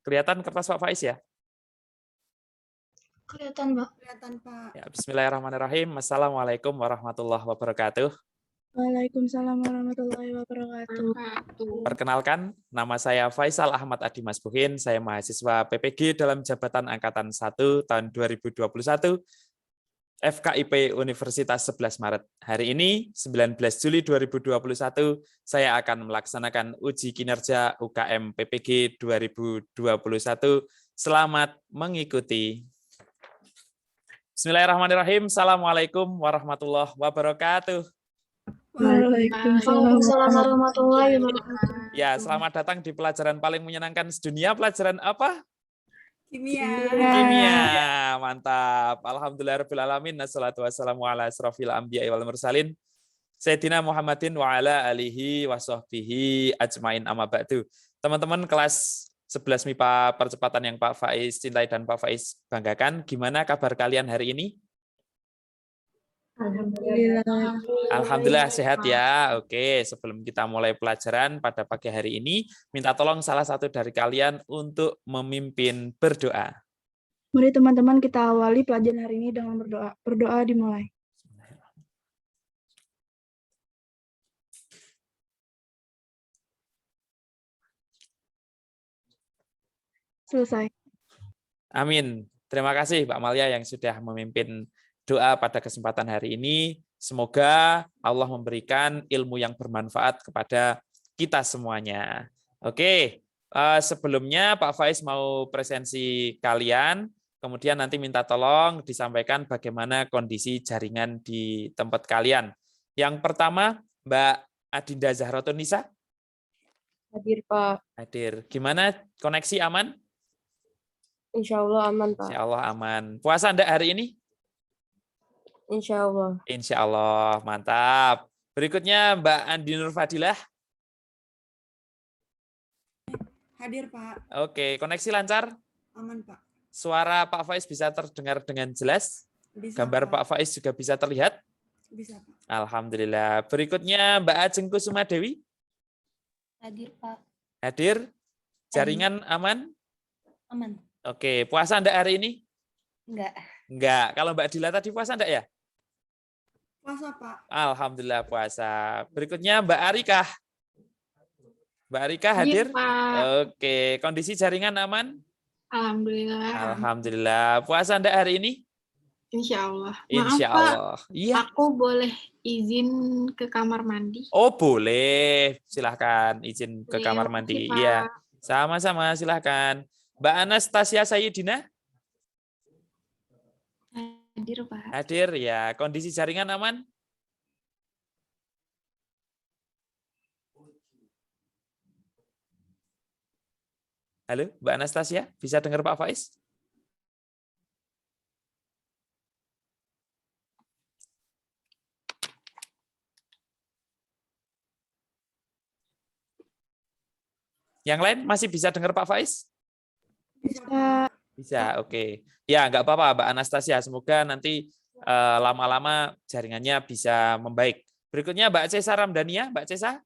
Kelihatan kertas Pak Faiz ya? Kelihatan, Pak. Kelihatan, Pak. Ya, bismillahirrahmanirrahim. Assalamualaikum warahmatullahi wabarakatuh. Waalaikumsalam warahmatullahi wabarakatuh. Perkenalkan, nama saya Faisal Ahmad Adi Masbuhin. Saya mahasiswa PPG dalam jabatan Angkatan 1 tahun 2021, FKIP Universitas 11 Maret. Hari ini, 19 Juli 2021, saya akan melaksanakan uji kinerja UKM PPG 2021. Selamat mengikuti. Bismillahirrahmanirrahim. Assalamualaikum warahmatullahi wabarakatuh. Waalaikumsalam warahmatullahi wabarakatuh. Ya, selamat datang di pelajaran paling menyenangkan sedunia. Pelajaran apa? Kimia. Kimia. Mantap. Alhamdulillahirabbil alamin. Wassalatu wassalamu ala asrofil anbiya'i wal mursalin. Sayyidina Muhammadin wa ala alihi wa sahbihi ajmain amma ba'du. Teman-teman kelas 11 MIPA percepatan yang Pak Faiz cintai dan Pak Faiz banggakan, gimana kabar kalian hari ini? Alhamdulillah. Alhamdulillah sehat ya. Oke, sebelum kita mulai pelajaran pada pagi hari ini, minta tolong salah satu dari kalian untuk memimpin berdoa. Mari teman-teman kita awali pelajaran hari ini dengan berdoa. Berdoa dimulai. Selesai. Amin. Terima kasih Pak Malia yang sudah memimpin doa pada kesempatan hari ini. Semoga Allah memberikan ilmu yang bermanfaat kepada kita semuanya. Oke, sebelumnya Pak Faiz mau presensi kalian, kemudian nanti minta tolong disampaikan bagaimana kondisi jaringan di tempat kalian. Yang pertama, Mbak Adinda Zahrotunisa. Hadir, Pak. Hadir. Gimana koneksi aman? Insya Allah aman, Pak. Insya Allah aman. Puasa Anda hari ini? Insya Allah. Insya Allah, mantap. Berikutnya Mbak Andi Nur Fadilah. Hadir, Pak. Oke, koneksi lancar? Aman, Pak. Suara Pak Faiz bisa terdengar dengan jelas? Bisa, Gambar Pak Faiz juga bisa terlihat? Bisa, Pak. Alhamdulillah. Berikutnya Mbak Ajeng Kusuma Dewi. Hadir, Pak. Hadir. Jaringan aman? Aman. Oke, puasa Anda hari ini? Enggak. Enggak. Kalau Mbak Dila tadi puasa enggak ya? Puasa, Pak. Alhamdulillah puasa. Berikutnya Mbak Arika. Mbak Arika hadir? Pak. Oke, kondisi jaringan aman? Alhamdulillah. Alhamdulillah. Puasa Anda hari ini? Insya Allah. Insya Maaf, Allah. Pak. Iya. Aku boleh izin ke kamar mandi? Oh, boleh. Silahkan izin ke kamar mandi. Makasih, Iya. Pak. Sama-sama, silahkan. Mbak Anastasia Sayyidina? Hadir, Pak. Hadir, ya. Kondisi jaringan aman? Halo, Mbak Anastasia, bisa dengar Pak Faiz? Yang lain masih bisa dengar Pak Faiz? Bisa. Bisa, oke. Ya, nggak apa-apa, Mbak Anastasia. Semoga nanti lama-lama jaringannya bisa membaik. Berikutnya Mbak Cesa Ramdania. Mbak Cesa?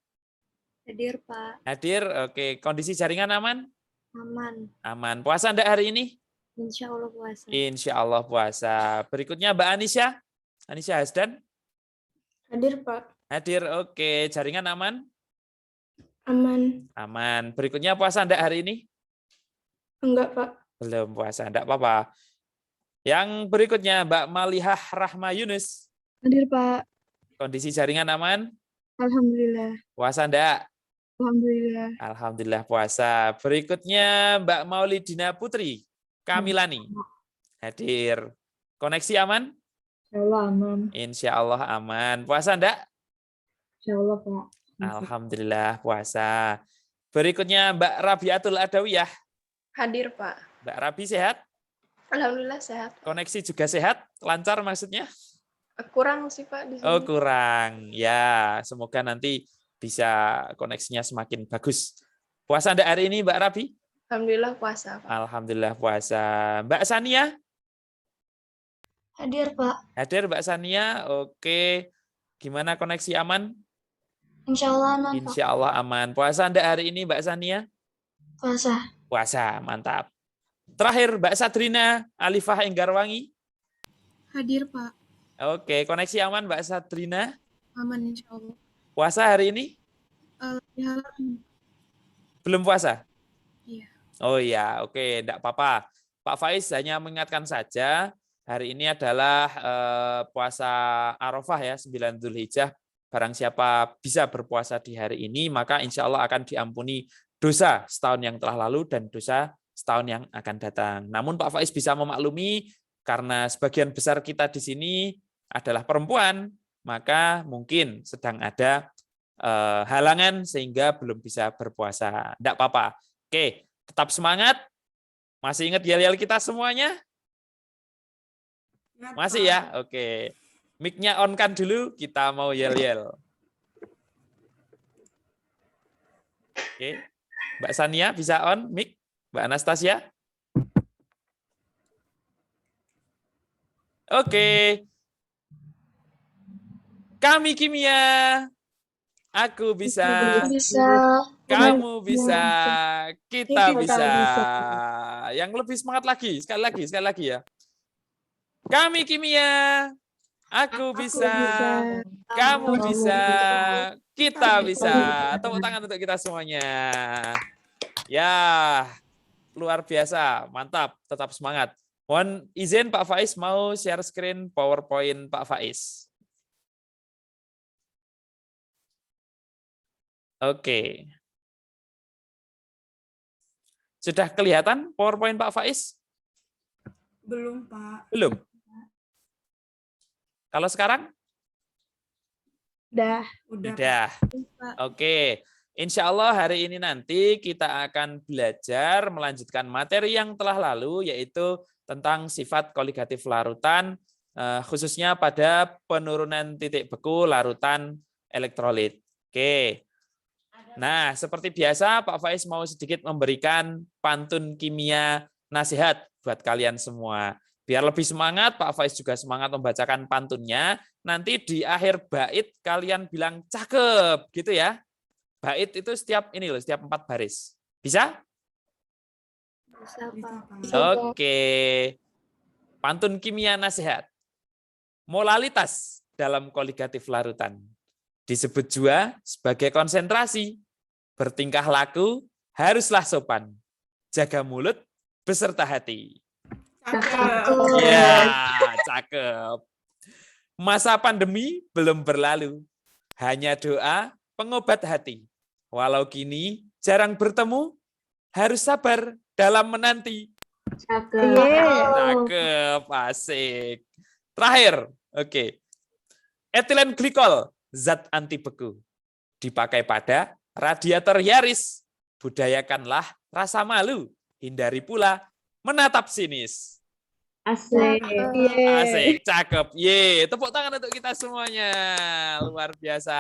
Hadir, Pak. Hadir, oke. Kondisi jaringan aman? Aman. Aman. Puasa Anda hari ini? Insya Allah puasa. Insya Allah puasa. Berikutnya Mbak Anisya. Anisya Hasdan. Hadir, Pak. Hadir, oke. Jaringan aman? Aman. Aman. Berikutnya puasa Anda hari ini? Enggak, Pak. Belum puasa, enggak apa-apa. Yang berikutnya Mbak Malihah Rahma Yunus. Hadir, Pak. Kondisi jaringan aman? Alhamdulillah. Puasa enggak? Alhamdulillah. Alhamdulillah puasa. Berikutnya Mbak Maulidina Putri Kamilani. Hadir. Koneksi aman? Insya Allah aman. Insya Allah aman. Puasa enggak? Insya Allah, Pak. Alhamdulillah puasa. Berikutnya Mbak Rabiatul Adawiyah. Hadir, Pak. Mbak Rabi sehat? Alhamdulillah sehat. Koneksi juga sehat? Lancar maksudnya? Kurang sih, Pak, di sini. Oh, kurang. Ya, semoga nanti bisa koneksinya semakin bagus. Puasa Anda hari ini, Mbak Rabi? Alhamdulillah puasa, Pak. Alhamdulillah puasa. Mbak Sania? Hadir, Pak. Hadir Mbak Sania? Oke. Gimana koneksi aman? Insya Allah aman, Pak. Insya Allah aman. Puasa Anda hari ini, Mbak Sania? Puasa. Puasa, mantap. Terakhir Mbak Sadrina Alifah Enggarwangi. Hadir, Pak. Oke, koneksi aman Mbak Sadrina. Aman, insya Allah. Puasa hari ini? Ya, Belum puasa? iya. Oh iya, oke, enggak apa-apa. Pak Faiz hanya mengingatkan saja, hari ini adalah puasa Arafah ya, 9 Dzulhijjah. Barang siapa bisa berpuasa di hari ini, maka insya Allah akan diampuni dosa setahun yang telah lalu dan dosa setahun yang akan datang. Namun Pak Faiz bisa memaklumi, karena sebagian besar kita di sini adalah perempuan, maka mungkin sedang ada halangan sehingga belum bisa berpuasa. Tidak apa-apa. Oke, tetap semangat. Masih ingat yel-yel kita semuanya? Ingat, Masih Pak. ya? Oke. Mic-nya on kan dulu, kita mau yel-yel. Oke. Mbak Sania bisa on mic? Mbak Anastasia? Oke. Kami kimia. Aku bisa. Kamu bisa. Kita bisa. Yang lebih semangat lagi. Sekali lagi ya. Kami kimia. Aku bisa. Kamu bisa. Kita bisa. Tepuk tangan untuk kita semuanya. Ya, luar biasa. Mantap. Tetap semangat. Mohon izin Pak Faiz mau share screen PowerPoint Pak Faiz. Oke. Sudah kelihatan PowerPoint Pak Faiz? Belum, Pak. Belum. Kalau sekarang? Udah. Sudah. Oke. Insya Allah hari ini nanti kita akan belajar melanjutkan materi yang telah lalu, yaitu tentang sifat koligatif larutan, khususnya pada penurunan titik beku larutan elektrolit. Oke. Nah, seperti biasa Pak Faiz mau sedikit memberikan pantun kimia nasihat buat kalian semua. Biar lebih semangat, Pak Faiz juga semangat membacakan pantunnya. Nanti di akhir bait kalian bilang cakep, gitu ya. Bait itu setiap 4 baris. Bisa? Bisa, Pak. Oke. Pantun kimia nasihat. Molalitas dalam koligatif larutan disebut jua sebagai konsentrasi. Bertingkah laku haruslah sopan. Jaga mulut beserta hati. Ya, cakep. Masa pandemi belum berlalu. Hanya doa pengobat hati. Walau kini jarang bertemu, harus sabar dalam menanti. Cakep, asik. Terakhir, oke. Etilen glikol, zat anti beku. Dipakai pada radiator Yaris. Budayakanlah rasa malu. Hindari pula menatap sinis. Asik. Asik, cakep. Ye, tepuk tangan untuk kita semuanya. Luar biasa.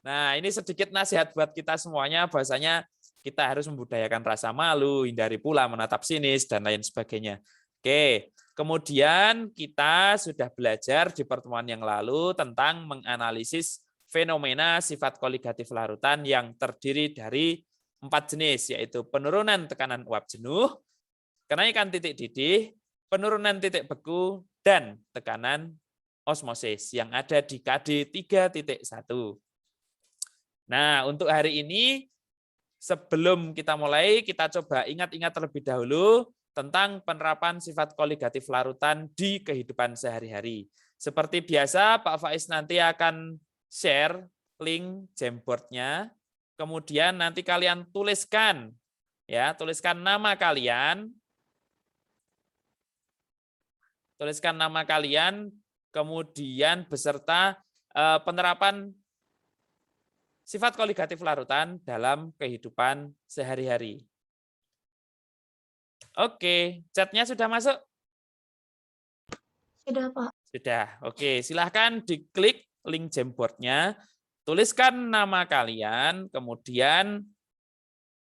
Nah, ini sedikit nasihat buat kita semuanya, bahwasanya kita harus membudayakan rasa malu, hindari pula menatap sinis, dan lain sebagainya. Oke, kemudian kita sudah belajar di pertemuan yang lalu tentang menganalisis fenomena sifat koligatif larutan yang terdiri dari 4 jenis, yaitu penurunan tekanan uap jenuh, kenaikan titik didih, penurunan titik beku, dan tekanan osmosis yang ada di KD 3.1. Nah, untuk hari ini, sebelum kita mulai, kita coba ingat-ingat terlebih dahulu tentang penerapan sifat koligatif larutan di kehidupan sehari-hari. Seperti biasa, Pak Faiz nanti akan share link Jamboard-nya, kemudian nanti kalian tuliskan, ya, tuliskan nama kalian, kemudian beserta penerapan sifat koligatif larutan dalam kehidupan sehari-hari. Oke, chatnya sudah masuk? Sudah, Pak. Sudah. Oke, silahkan diklik link Jamboard-nya, tuliskan nama kalian, kemudian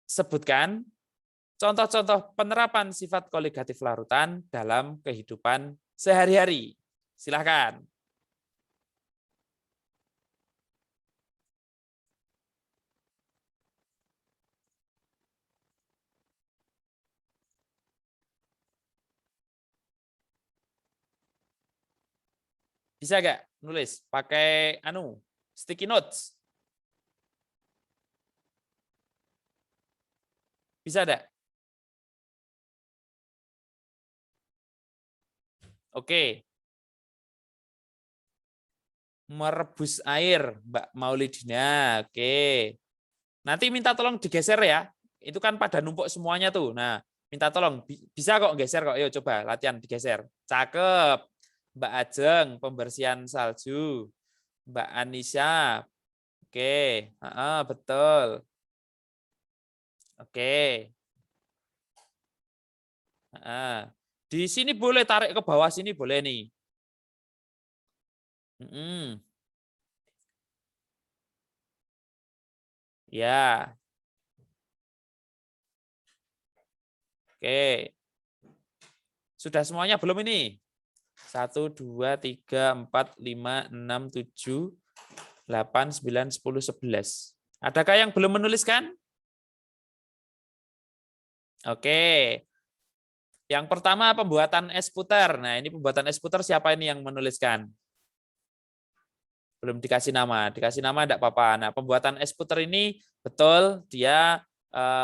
sebutkan contoh-contoh penerapan sifat koligatif larutan dalam kehidupan sehari-hari. Silahkan. Bisa nggak nulis pakai sticky notes? Bisa nggak? Oke. Merebus air, Mbak Maulidina. Oke. Nanti minta tolong digeser ya. Itu kan pada numpuk semuanya tuh. Nah, minta tolong. Bisa kok geser kok. Ayo coba latihan digeser. Cakep. Mbak Ajeng, pembersihan salju. Mbak Anisha. Oke. Betul. Oke. Di sini boleh tarik ke bawah sini boleh nih. Ya. Oke. Sudah semuanya belum ini? 1, 2, 3, 4, 5, 6, 7, 8, 9, 10, 11. Adakah yang belum menuliskan? Oke. Yang pertama pembuatan es puter. Nah, ini pembuatan es puter siapa ini yang menuliskan? Belum dikasih nama. Dikasih nama enggak apa-apa. Nah, pembuatan es puter ini betul dia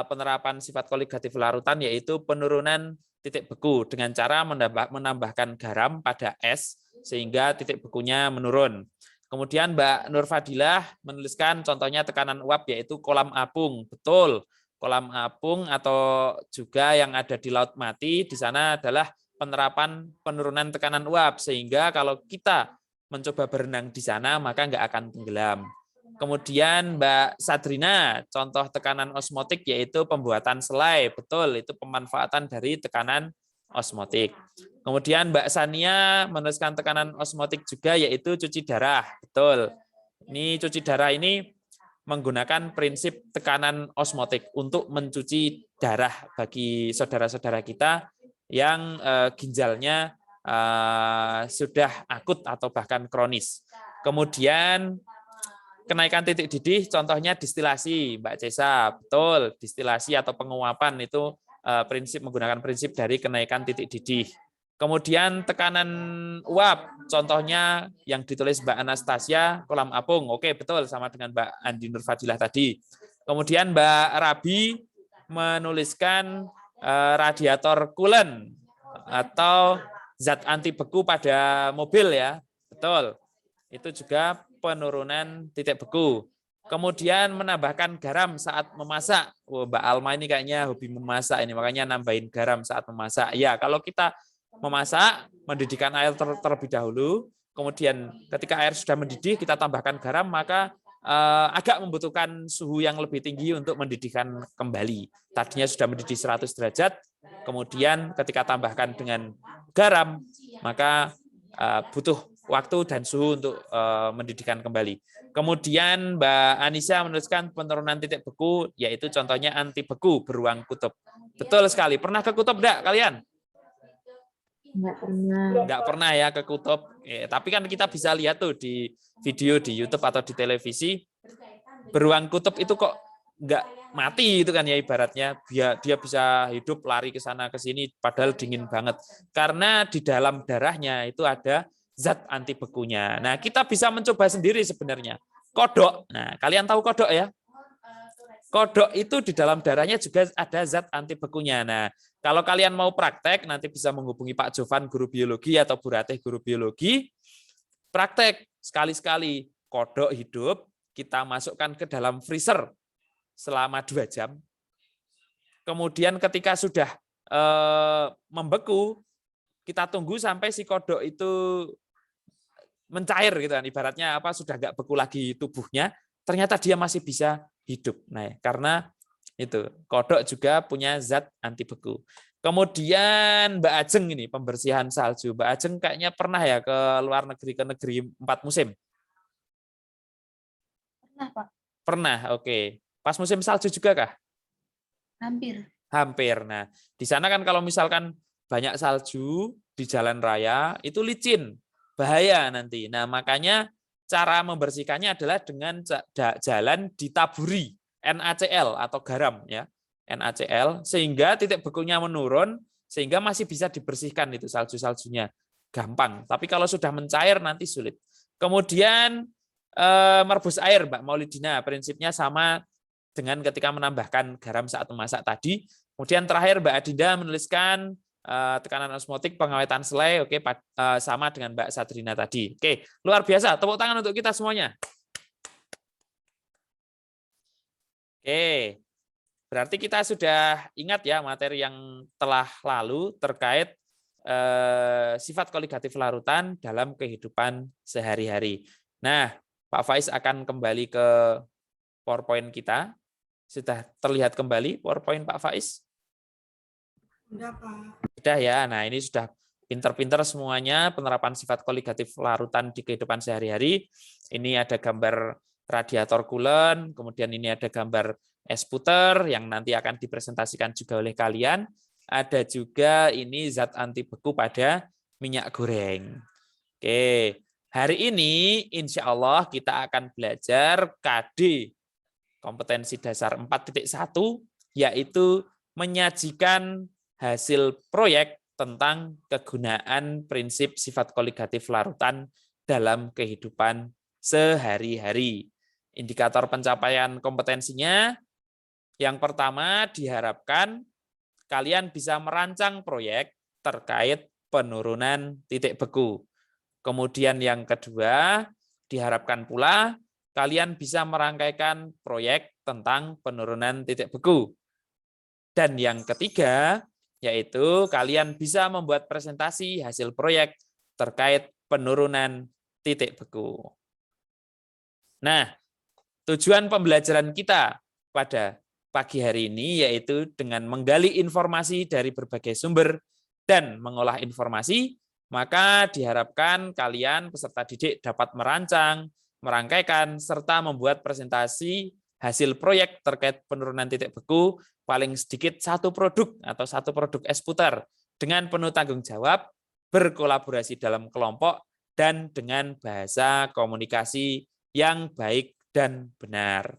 penerapan sifat koligatif larutan yaitu penurunan titik beku dengan cara menambahkan garam pada es sehingga titik bekunya menurun. Kemudian Mbak Nur Fadilah menuliskan contohnya tekanan uap yaitu kolam apung. Betul. Kolam apung atau juga yang ada di Laut Mati di sana adalah penerapan penurunan tekanan uap sehingga kalau kita mencoba berenang di sana maka nggak akan tenggelam. Kemudian Mbak Sadrina, contoh tekanan osmotik yaitu pembuatan selai. Betul, itu pemanfaatan dari tekanan osmotik. Kemudian Mbak Sania menuliskan tekanan osmotik juga yaitu cuci darah. Betul. Ini cuci darah ini menggunakan prinsip tekanan osmotik untuk mencuci darah bagi saudara-saudara kita yang ginjalnya sudah akut atau bahkan kronis. Kemudian kenaikan titik didih, contohnya distilasi, Mbak Cesa, betul, distilasi atau penguapan itu menggunakan prinsip dari kenaikan titik didih. Kemudian tekanan uap, contohnya yang ditulis Mbak Anastasia, kolam apung, oke betul, sama dengan Mbak Andi Nur Fadilah tadi. Kemudian Mbak Rabi menuliskan radiator coolant atau zat anti beku pada mobil ya, betul. Itu juga penurunan titik beku. Kemudian menambahkan garam saat memasak. Mbak Alma ini kayaknya hobi memasak ini, makanya nambahin garam saat memasak. Ya, kalau kita memasak, mendidihkan air terlebih dahulu, kemudian ketika air sudah mendidih, kita tambahkan garam, maka agak membutuhkan suhu yang lebih tinggi untuk mendidihkan kembali. Tadinya sudah mendidih 100 derajat, kemudian ketika tambahkan dengan garam, maka butuh waktu dan suhu untuk mendidihkan kembali. Kemudian Mbak Anissa menuliskan penurunan titik beku, yaitu contohnya anti beku beruang kutub. Betul sekali. Pernah ke kutub enggak kalian? Enggak pernah ya ke kutub. Tapi kan kita bisa lihat tuh di video di YouTube atau di televisi, beruang kutub itu kok enggak mati itu kan ya ibaratnya. Dia bisa hidup lari ke sana ke sini padahal dingin banget. Karena di dalam darahnya itu ada zat anti bekunya. Nah, kita bisa mencoba sendiri sebenarnya. Kodok. Nah, kalian tahu kodok ya? Kodok itu di dalam darahnya juga ada zat anti bekunya. Nah, kalau kalian mau praktek, nanti bisa menghubungi Pak Jovan, guru biologi, atau Bu Ratih, guru biologi. Praktek sekali-sekali kodok hidup, kita masukkan ke dalam freezer selama 2 jam. Kemudian ketika sudah membeku, kita tunggu sampai si kodok itu mencair gitu kan, ibaratnya apa sudah nggak beku lagi tubuhnya, ternyata dia masih bisa hidup. Nah, karena itu kodok juga punya zat anti beku. Kemudian Mbak Ajeng ini pembersihan salju. Mbak Ajeng kayaknya pernah ya ke luar negeri, ke negeri 4 musim. Pernah, Pak. Pernah, oke. Pas musim salju juga kah? Hampir. Hampir. Nah, di sana kan kalau misalkan banyak salju di jalan raya itu licin, bahaya nanti. Nah, makanya cara membersihkannya adalah dengan jalan ditaburi NaCl atau garam ya. NaCl sehingga titik bekunya menurun sehingga masih bisa dibersihkan itu salju-saljunya. gampang. Tapi kalau sudah mencair nanti sulit. Kemudian merebus air, Mbak Maulidina, prinsipnya sama dengan ketika menambahkan garam saat memasak tadi. Kemudian terakhir Mbak Adinda menuliskan tekanan osmotik pengawetan selai, oke, sama dengan Mbak Sadrina tadi. Oke, luar biasa. Tepuk tangan untuk kita semuanya. Oke, berarti kita sudah ingat ya materi yang telah lalu terkait sifat koligatif larutan dalam kehidupan sehari-hari. Nah, Pak Faiz akan kembali ke PowerPoint kita. Sudah terlihat kembali PowerPoint Pak Faiz? Udah, Pak. Sudah ya. Nah, ini sudah pinter-pinter semuanya penerapan sifat koligatif larutan di kehidupan sehari-hari. Ini ada gambar radiator coolant, kemudian ini ada gambar es puter yang nanti akan dipresentasikan juga oleh kalian. Ada juga ini zat anti beku pada minyak goreng. Oke, hari ini insya Allah kita akan belajar KD kompetensi dasar 4.1, yaitu menyajikan hasil proyek tentang kegunaan prinsip sifat koligatif larutan dalam kehidupan sehari-hari. Indikator pencapaian kompetensinya, yang pertama diharapkan kalian bisa merancang proyek terkait penurunan titik beku. Kemudian yang kedua, diharapkan pula kalian bisa merangkaikan proyek tentang penurunan titik beku. Dan yang ketiga, yaitu kalian bisa membuat presentasi hasil proyek terkait penurunan titik beku. Nah, tujuan pembelajaran kita pada pagi hari ini yaitu dengan menggali informasi dari berbagai sumber dan mengolah informasi, maka diharapkan kalian peserta didik dapat merancang, merangkaikan, serta membuat presentasi hasil proyek terkait penurunan titik beku paling sedikit satu produk atau satu produk es puter dengan penuh tanggung jawab, berkolaborasi dalam kelompok, dan dengan bahasa komunikasi yang baik dan benar.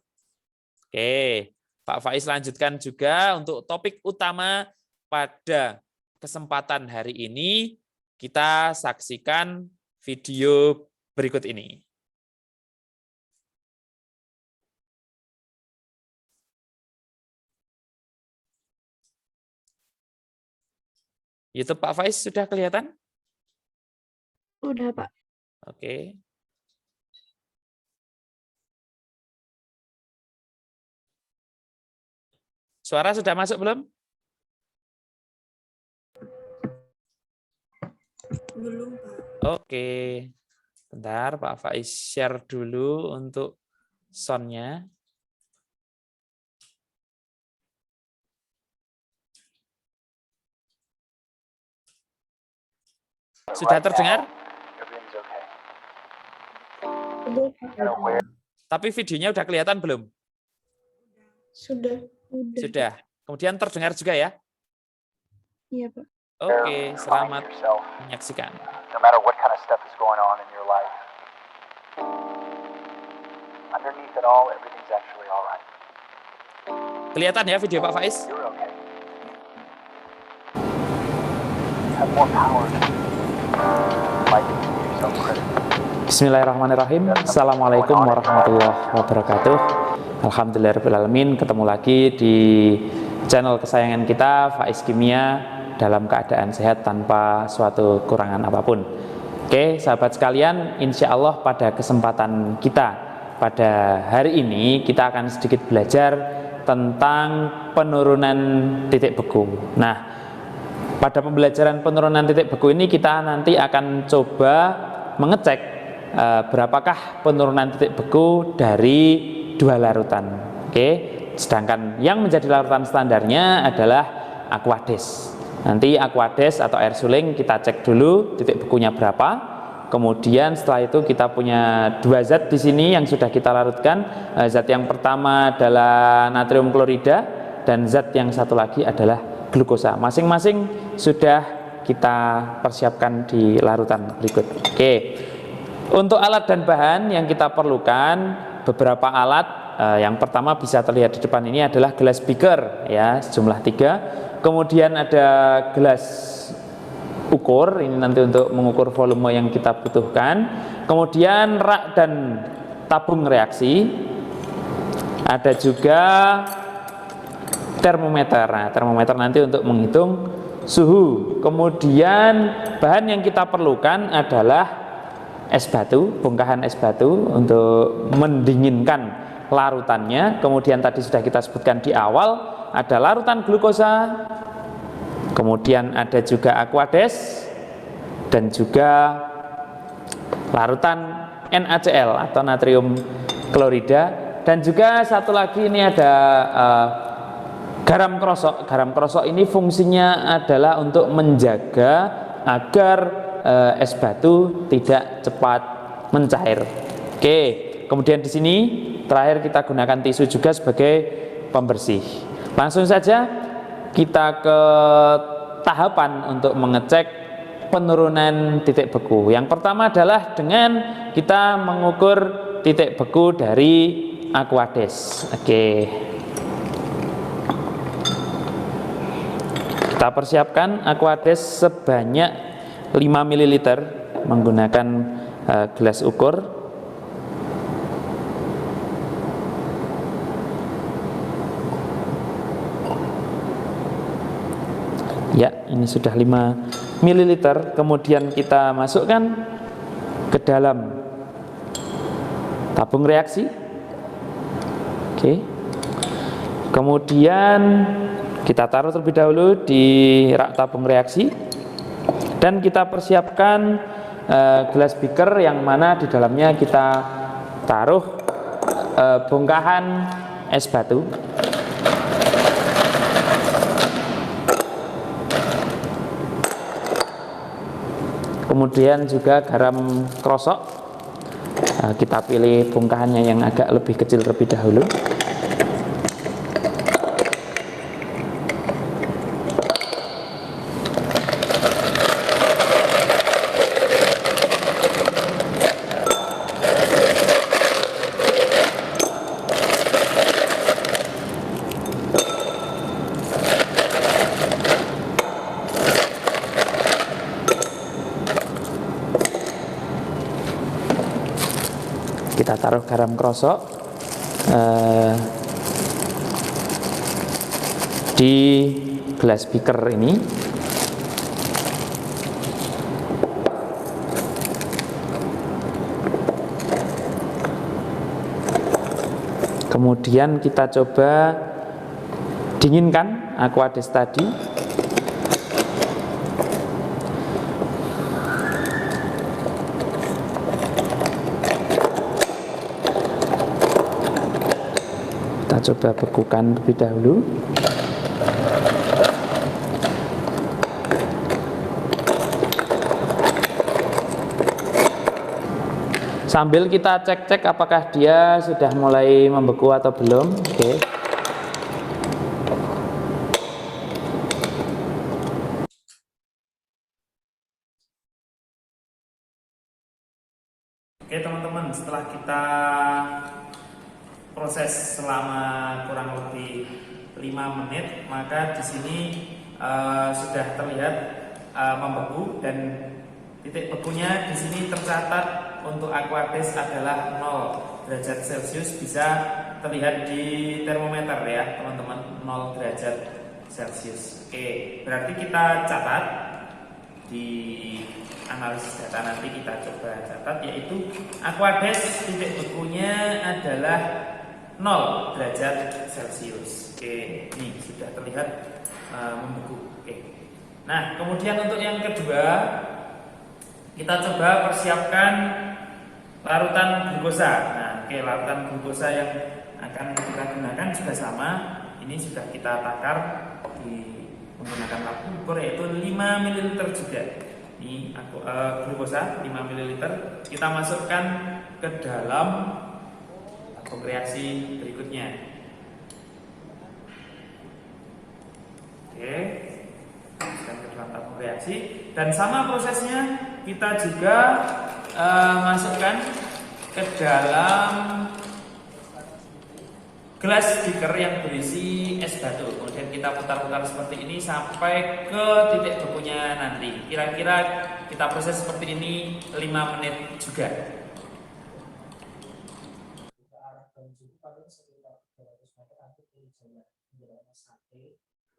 Oke, Pak Faiz lanjutkan juga untuk topik utama pada kesempatan hari ini. Kita saksikan video berikut ini. YouTube Pak Faiz sudah kelihatan? Udah, Pak. Oke. Suara sudah masuk belum? Belum, Pak. Oke. Bentar, Pak Faiz share dulu untuk sound-nya. Sudah terdengar? Tapi videonya udah kelihatan belum? Sudah. Sudah. Kemudian terdengar juga ya? Iya, Pak. Oke, selamat menyaksikan. No matter what kind of stuff is going on in your life, underneath it all, everything's actually all right. Kelihatan ya video Pak Faiz? You're okay. You have more power than you might give yourself credit for. Bismillahirrahmanirrahim. Assalamualaikum warahmatullahi wabarakatuh. Alhamdulillahirrahmanirrahim. Ketemu lagi di channel kesayangan kita, Faiz Kimia, dalam keadaan sehat tanpa suatu kurangan apapun. Oke, sahabat sekalian, insya Allah pada kesempatan kita pada hari ini, kita akan sedikit belajar tentang penurunan titik beku. Nah, pada pembelajaran penurunan titik beku ini kita nanti akan coba mengecek berapakah penurunan titik beku dari dua larutan. Oke, sedangkan yang menjadi larutan standarnya adalah Aquades. Nanti Aquades atau air suling kita cek dulu titik bekunya berapa. Kemudian setelah itu kita punya dua zat di sini yang sudah kita larutkan. Zat yang pertama adalah natrium klorida dan zat yang satu lagi adalah glukosa. Masing-masing sudah kita persiapkan di larutan berikut. Oke. Untuk alat dan bahan yang kita perlukan, beberapa alat. Yang pertama bisa terlihat di depan ini adalah gelas beaker ya, sejumlah 3. Kemudian ada gelas ukur, ini nanti untuk mengukur volume yang kita butuhkan. Kemudian rak dan tabung reaksi. Ada juga termometer. Nah, termometer nanti untuk menghitung suhu. Kemudian bahan yang kita perlukan adalah es batu, bongkahan es batu untuk mendinginkan larutannya. Kemudian tadi sudah kita sebutkan di awal, ada larutan glukosa, kemudian ada juga aquades, dan juga larutan NaCl atau natrium klorida. Dan juga satu lagi ini ada garam krosok. Garam krosok ini fungsinya adalah untuk menjaga agar es batu tidak cepat mencair. Oke, kemudian di sini terakhir kita gunakan tisu juga sebagai pembersih. Langsung saja kita ke tahapan untuk mengecek penurunan titik beku. Yang pertama adalah dengan kita mengukur titik beku dari aquades. Oke. Kita persiapkan aquades sebanyak 5 ml menggunakan gelas ukur. Ya, ini sudah 5 ml. Kemudian kita masukkan ke dalam tabung reaksi. Oke. Kemudian kita taruh terlebih dahulu di rak tabung reaksi dan kita persiapkan gelas beaker yang mana di dalamnya kita taruh bongkahan es batu. Kemudian juga garam krosok. Kita pilih bongkahannya yang agak lebih kecil terlebih dahulu. Kita taruh garam krosok di gelas beaker ini. Kemudian kita coba dinginkan aquades tadi. Coba bekukan terlebih dahulu. Sambil kita cek-cek apakah dia sudah mulai membeku atau belum. Oke. Oke teman-teman, setelah kita proses selama kurang lebih 5 menit, maka di sini sudah terlihat membeku dan titik bekunya di sini tercatat untuk aquades adalah 0 derajat Celcius, bisa terlihat di termometer ya teman-teman, 0 derajat Celcius. Oke, berarti kita catat di analisis data, nanti kita coba catat, yaitu aquades titik bekunya adalah 0 derajat Celcius. Oke, ini sudah terlihat membeku. Oke. Nah, kemudian untuk yang kedua, kita coba persiapkan larutan glukosa. Nah, oke, larutan glukosa yang akan kita gunakan juga sama. Ini sudah kita takar di menggunakan tabung ukur, yaitu 5 ml juga. Ini glukosa 5 ml kita masukkan ke dalam tabung reaksi berikutnya. Oke, masukkan ke dalam tabung reaksi dan sama prosesnya kita juga masukkan ke dalam gelas beaker yang berisi es batu. Kemudian kita putar-putar seperti ini sampai ke titik bekunya nanti. Kira-kira kita proses seperti ini 5 menit juga.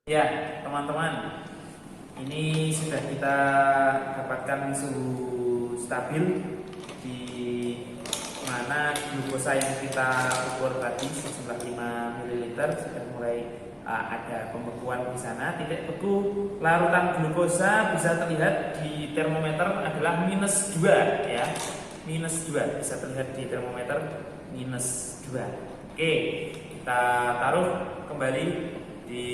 Ya, teman-teman, ini sudah kita dapatkan suhu stabil di mana glukosa yang kita ukur tadi sejumlah 5 ml sudah mulai ada pembekuan di sana. Titik beku larutan glukosa bisa terlihat di termometer adalah -2 ya. -2 bisa terlihat di termometer -2. Oke, kita taruh kembali di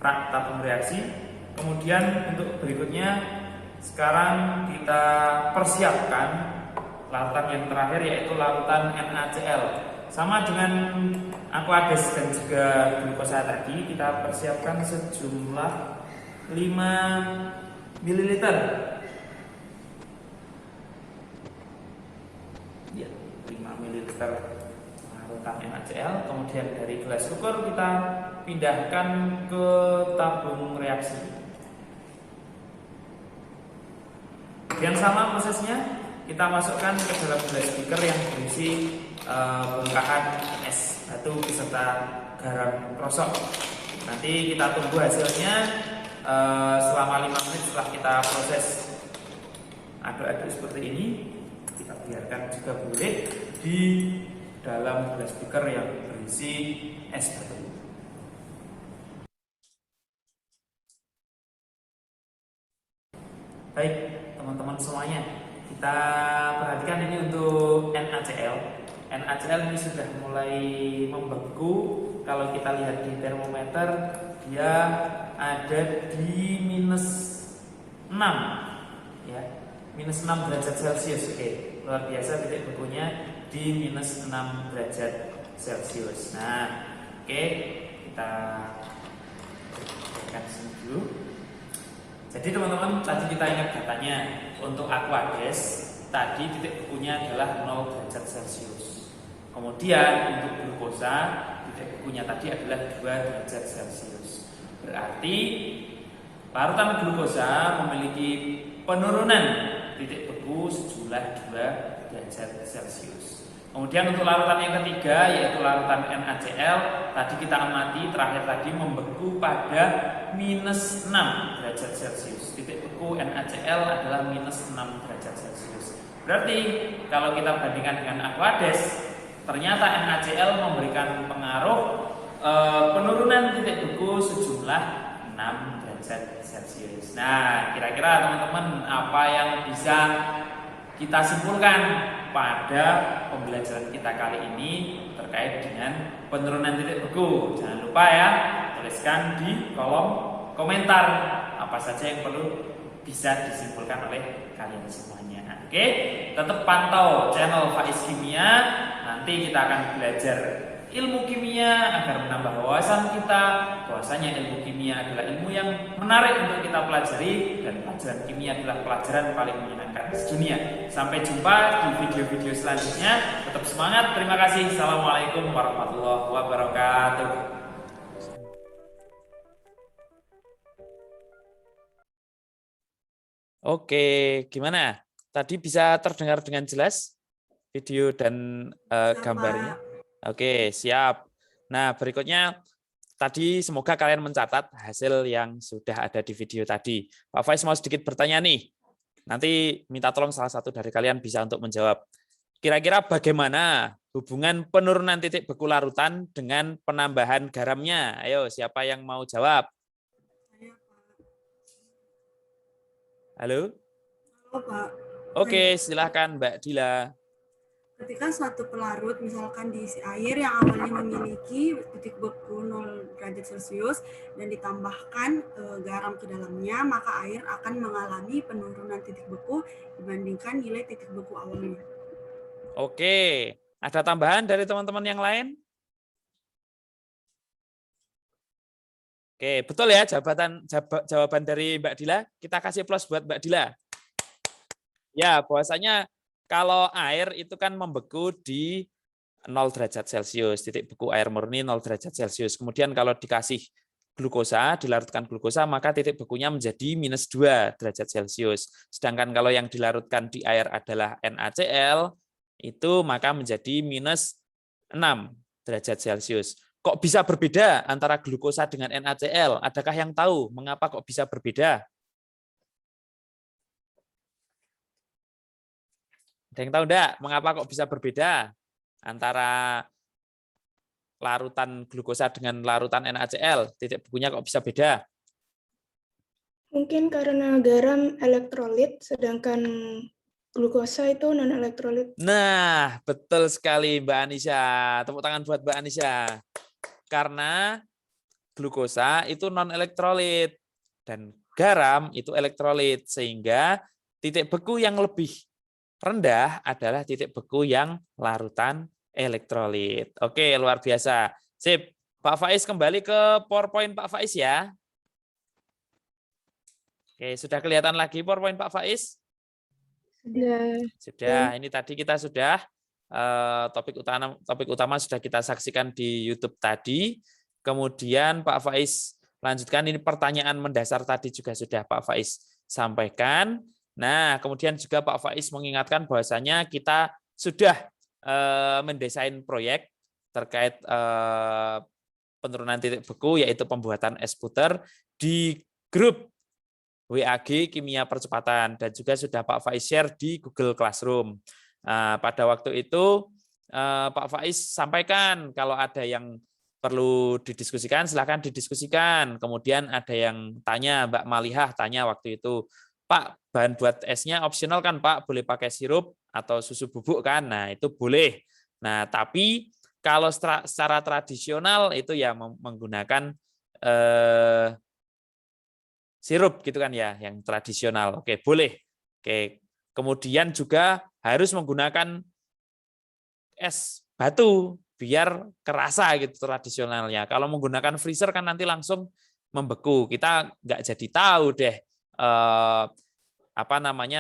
rak tabung reaksi. Kemudian untuk berikutnya sekarang kita persiapkan larutan yang terakhir, yaitu larutan NaCl. Sama dengan aquades dan juga glukosa tadi, kita persiapkan sejumlah 5 ml. Ya, 5 ml larutan NaCl. Kemudian dari gelas ukur kita pindahkan ke tabung reaksi. Yang sama prosesnya, kita masukkan ke dalam gelas beaker yang berisi bongkahan es batu beserta garam krosok. Nanti kita tunggu hasilnya selama 5 menit setelah kita proses aduk-aduk seperti ini. Kita biarkan juga boleh di dalam gelas beaker yang berisi es batu. Baik, teman-teman semuanya, kita perhatikan ini untuk NaCl. NaCl ini sudah mulai membeku. Kalau kita lihat di termometer, dia ada di -6 ya, -6 derajat Celcius. Oke, luar biasa titik bekunya di -6 derajat Celcius. Nah, oke, kita tekan sini dulu. Jadi teman-teman, tadi kita ingat datanya. Untuk aquades tadi titik bekunya adalah 0 derajat Celcius. Kemudian untuk glukosa titik bekunya tadi adalah 2 derajat Celcius. Berarti larutan glukosa memiliki penurunan titik beku sejumlah 2 derajat Celcius. Kemudian untuk larutan yang ketiga, yaitu larutan NaCl, tadi kita amati terakhir tadi membeku pada -6 derajat Celcius. Titik beku NaCl adalah -6 derajat Celcius. Berarti kalau kita bandingkan dengan aquades, ternyata NaCl memberikan pengaruh penurunan titik beku sejumlah 6 derajat Celcius. Nah, kira-kira teman-teman apa yang bisa kita simpulkan pada pembelajaran kita kali ini terkait dengan penurunan titik beku? Jangan lupa ya, tuliskan di kolom komentar apa saja yang perlu bisa disimpulkan oleh kalian semuanya. Oke, tetap pantau channel Faiz Kimia. Nanti kita akan belajar ilmu kimia agar menambah wawasan kita. Bahwasanya ilmu kimia adalah ilmu yang menarik untuk kita pelajari, dan pelajaran kimia adalah pelajaran paling menyenangkan sedunia. Sampai jumpa di video-video selanjutnya. Tetap semangat. Terima kasih. Assalamualaikum warahmatullahi wabarakatuh. Oke, gimana? Tadi bisa terdengar dengan jelas video dan gambarnya? Oke, siap. Nah, berikutnya tadi semoga kalian mencatat hasil yang sudah ada di video tadi. Pak Faiz mau sedikit bertanya nih. Nanti minta tolong salah satu dari kalian bisa untuk menjawab. Kira-kira bagaimana hubungan penurunan titik beku larutan dengan penambahan garamnya? Ayo, siapa yang mau jawab? Halo? Halo, Pak. Oke, silahkan Mbak Dila. Ketika suatu pelarut misalkan diisi air yang awalnya memiliki titik beku 0 derajat Celcius dan ditambahkan garam ke dalamnya, maka air akan mengalami penurunan titik beku dibandingkan nilai titik beku awalnya. Oke, ada tambahan dari teman-teman yang lain? Oke, betul ya jawaban dari Mbak Dila. Kita kasih plus buat Mbak Dila. Ya, bahwasanya kalau air itu kan membeku di 0 derajat Celcius, titik beku air murni 0 derajat Celcius. Kemudian kalau dikasih glukosa, dilarutkan glukosa, maka titik bekunya menjadi -2 derajat Celcius. Sedangkan kalau yang dilarutkan di air adalah NaCl, itu maka menjadi -6 derajat Celcius. Kok bisa berbeda antara glukosa dengan NaCl? Adakah yang tahu mengapa kok bisa berbeda? Ada yang tahu enggak mengapa kok bisa berbeda antara larutan glukosa dengan larutan NaCl? Titik bekunya kok bisa beda? Mungkin karena garam elektrolit, sedangkan glukosa itu non-elektrolit. Nah, betul sekali Mbak Anisha. Tepuk tangan buat Mbak Anisha. Karena glukosa itu non-elektrolit dan garam itu elektrolit, sehingga titik beku yang lebih rendah adalah titik beku yang larutan elektrolit. Oke, luar biasa. Sip. Pak Faiz kembali ke PowerPoint Pak Faiz ya. Oke, sudah kelihatan lagi PowerPoint Pak Faiz? Sudah. Ini tadi kita sudah topik utama sudah kita saksikan di YouTube tadi. Kemudian Pak Faiz lanjutkan, ini pertanyaan mendasar tadi juga sudah Pak Faiz sampaikan. Nah, kemudian juga Pak Faiz mengingatkan bahwasanya kita sudah mendesain proyek terkait penurunan titik beku, yaitu pembuatan es puter di grup WAG Kimia Percepatan, dan juga sudah Pak Faiz share di Google Classroom. Pada waktu itu Pak Faiz sampaikan kalau ada yang perlu didiskusikan, silakan didiskusikan. Kemudian ada yang tanya, Mbak Malihah tanya waktu itu, Pak, bahan buat esnya opsional kan Pak, boleh pakai sirup atau susu bubuk kan? Nah, itu boleh. Nah, tapi kalau secara tradisional itu ya menggunakan sirup gitu kan ya, yang tradisional. Oke, boleh. Oke. Kemudian juga harus menggunakan es batu biar kerasa gitu tradisionalnya. Kalau menggunakan freezer kan nanti langsung membeku. Kita nggak jadi tahu deh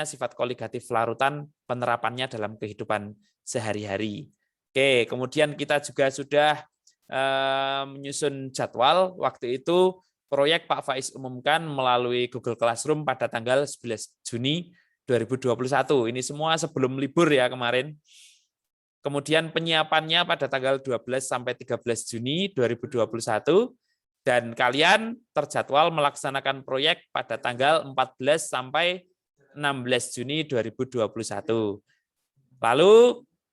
sifat koligatif larutan, penerapannya dalam kehidupan sehari-hari. Oke, kemudian kita juga sudah menyusun jadwal. Waktu itu proyek Pak Faiz umumkan melalui Google Classroom pada tanggal 11 Juni 2021. Ini semua sebelum libur ya kemarin. Kemudian penyiapannya pada tanggal 12 sampai 13 Juni 2021. Dan kalian terjadwal melaksanakan proyek pada tanggal 14 sampai 16 Juni 2021. Lalu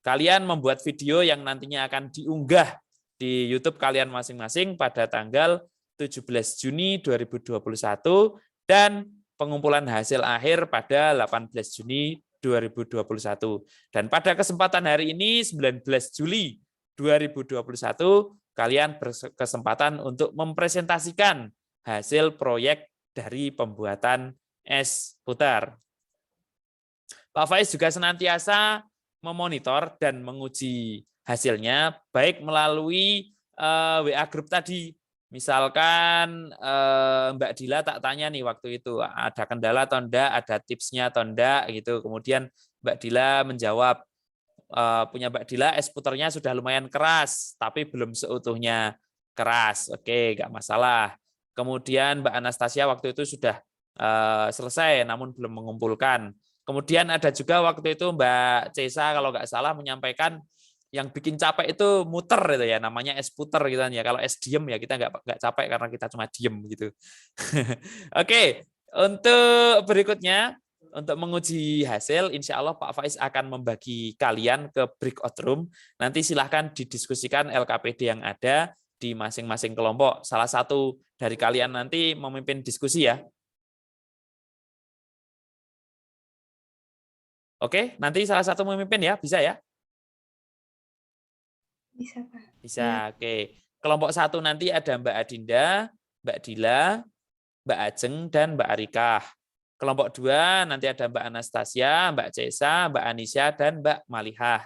kalian membuat video yang nantinya akan diunggah di YouTube kalian masing-masing pada tanggal 17 Juni 2021 dan pengumpulan hasil akhir pada 18 Juni 2021. Dan pada kesempatan hari ini 19 Juli 2021 kalian berkesempatan untuk mempresentasikan hasil proyek dari pembuatan es puter. Pak Faiz juga senantiasa memonitor dan menguji hasilnya, baik melalui WA Group tadi. Misalkan Mbak Dila tak tanya nih waktu itu, ada kendala atau enggak, ada tipsnya atau enggak, gitu. Kemudian Mbak Dila menjawab, punya Mbak Dila es puternya sudah lumayan keras, tapi belum seutuhnya keras. Oke, nggak masalah. Kemudian Mbak Anastasia waktu itu sudah selesai, namun belum mengumpulkan. Kemudian ada juga waktu itu Mbak Cesa kalau nggak salah menyampaikan yang bikin capek itu muter itu ya, namanya es puter gitu ya. Kalau es diem ya kita nggak capek karena kita cuma diem gitu. Oke, untuk berikutnya untuk menguji hasil, insya Allah Pak Faiz akan membagi kalian ke breakout room. Nanti silahkan didiskusikan LKPD yang ada di masing-masing kelompok. Salah satu dari kalian nanti memimpin diskusi ya. Oke, nanti salah satu memimpin ya, bisa ya? Bisa, Pak. Bisa, oke. Kelompok 1 nanti ada Mbak Adinda, Mbak Dila, Mbak Ajeng, dan Mbak Arikah. Kelompok 2 nanti ada Mbak Anastasia, Mbak Cesa, Mbak Anisha, dan Mbak Malihah.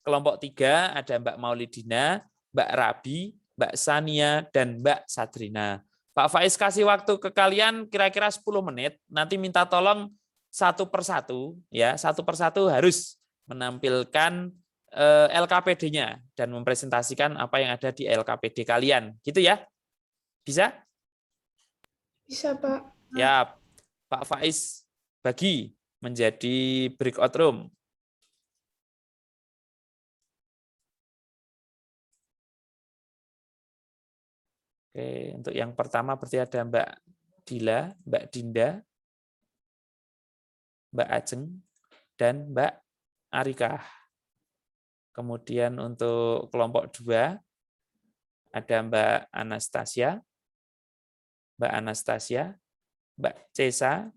Kelompok 3 ada Mbak Maulidina, Mbak Rabi, Mbak Sania, dan Mbak Sadrina. Pak Faiz kasih waktu ke kalian kira-kira 10 menit. Nanti minta tolong satu persatu, ya, satu persatu harus menampilkan LKPD-nya dan mempresentasikan apa yang ada di LKPD kalian. Gitu ya? Bisa? Bisa, Pak. Ya, Pak Faiz bagi menjadi breakout room. Oke, untuk yang pertama berarti ada Mbak Dila, Mbak Dinda, Mbak Ajeng, dan Mbak Arika. Kemudian untuk kelompok 2 ada Mbak Anastasia, Mbak Cesa,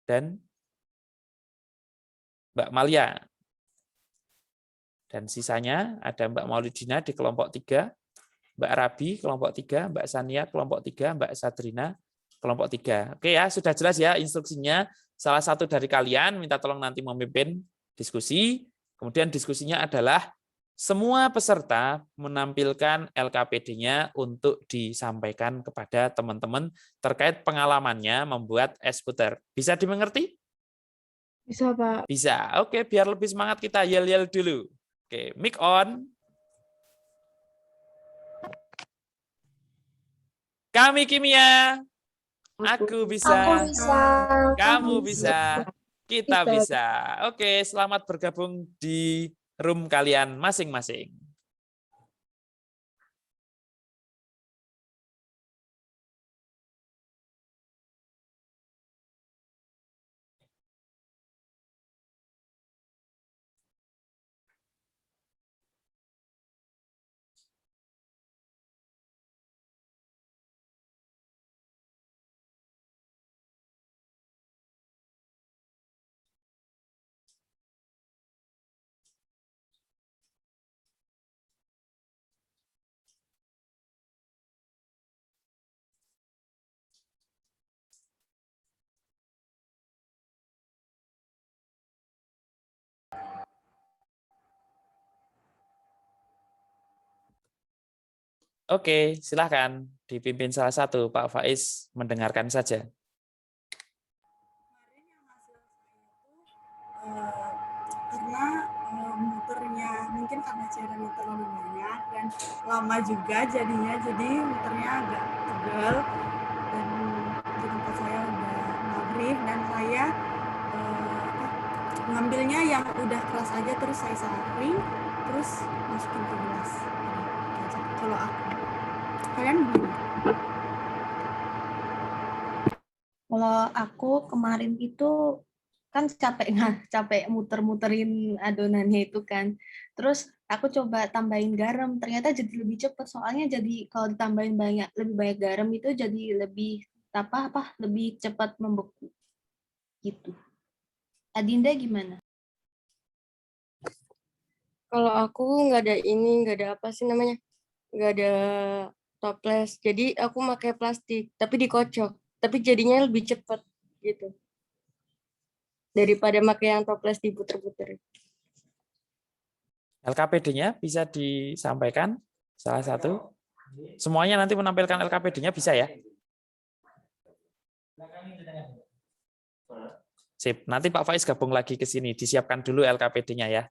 dan Mbak Malia. Dan sisanya ada Mbak Maulidina di kelompok 3, Mbak Rabi kelompok 3, Mbak Sania kelompok 3, Mbak Sadrina kelompok 3. Oke ya, sudah jelas ya instruksinya. Salah satu dari kalian minta tolong nanti memimpin diskusi. Kemudian diskusinya adalah semua peserta menampilkan LKPD-nya untuk disampaikan kepada teman-teman terkait pengalamannya membuat es puter. Bisa dimengerti? Bisa, Pak. Bisa. Oke, biar lebih semangat kita yel-yel dulu. Oke, mic on. Kami kimia. Aku bisa. Kamu bisa. Kita bisa. Oke, selamat bergabung di room kalian masing-masing. Oke, silahkan dipimpin salah satu, Pak Faiz mendengarkan saja. Kemarin yang hasil saya itu karena muternya mungkin karena cairannya terlalu banyak dan lama juga jadinya, jadi muternya agak tebal dan di tempat saya udah maghrib dan saya ngambilnya yang udah keras aja terus saya saring terus masukin ke gelas. Kalau kalian gimana? Kalau aku kemarin itu kan capek muter-muterin adonannya itu kan. Terus aku coba tambahin garam, ternyata jadi lebih cepat. Soalnya jadi kalau ditambahin lebih banyak garam itu jadi lebih lebih cepat membeku gitu. Adinda gimana? Kalau aku nggak ada apa sih namanya, nggak ada toples. Jadi aku pakai plastik, tapi dikocok. Tapi jadinya lebih cepat gitu. Daripada pakai yang toples diputer-puter. LKPD-nya bisa disampaikan salah satu. Semuanya nanti menampilkan LKPD-nya bisa ya? Sip. Nanti Pak Faiz gabung lagi ke sini. Disiapkan dulu LKPD-nya ya.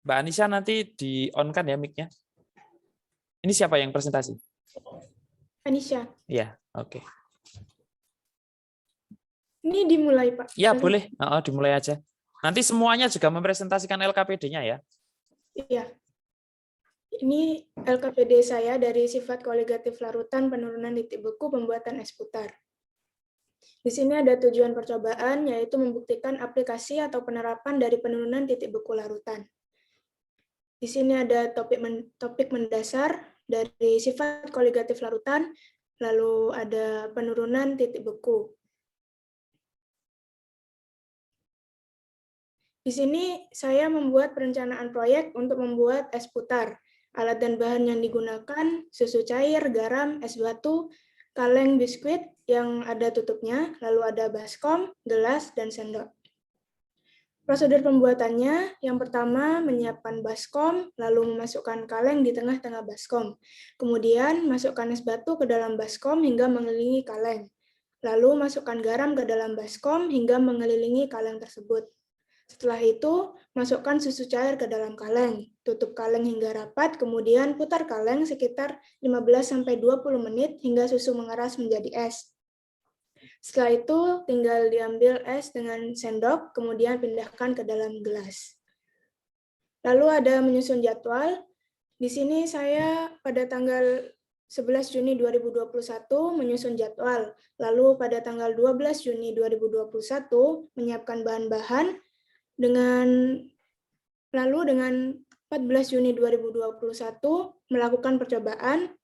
Mbak Anissa nanti di-on-kan ya mic-nya. Ini siapa yang presentasi? Anisha. Iya, oke. Ini dimulai, Pak. Ya, boleh. Dimulai aja. Nanti semuanya juga mempresentasikan LKPD-nya ya. Iya. Ini LKPD saya dari sifat koligatif larutan penurunan titik beku pembuatan es putar. Di sini ada tujuan percobaan, yaitu membuktikan aplikasi atau penerapan dari penurunan titik beku larutan. Di sini ada topik mendasar dari sifat koligatif larutan, lalu ada penurunan titik beku. Di sini saya membuat perencanaan proyek untuk membuat es putar Alat dan bahan yang digunakan, susu cair, garam, es batu, kaleng biskuit yang ada tutupnya, lalu ada baskom, gelas, dan sendok. Prosedur pembuatannya, yang pertama menyiapkan baskom, lalu memasukkan kaleng di tengah-tengah baskom. Kemudian masukkan es batu ke dalam baskom hingga mengelilingi kaleng. Lalu masukkan garam ke dalam baskom hingga mengelilingi kaleng tersebut. Setelah itu, masukkan susu cair ke dalam kaleng. Tutup kaleng hingga rapat, kemudian putar kaleng sekitar 15-20 menit hingga susu mengeras menjadi es. Setelah itu, tinggal diambil es dengan sendok, kemudian pindahkan ke dalam gelas. Lalu ada menyusun jadwal. Di sini saya pada tanggal 11 Juni 2021 menyusun jadwal. Lalu pada tanggal 12 Juni 2021 menyiapkan bahan-bahan. Lalu dengan 14 Juni 2021 melakukan percobaan.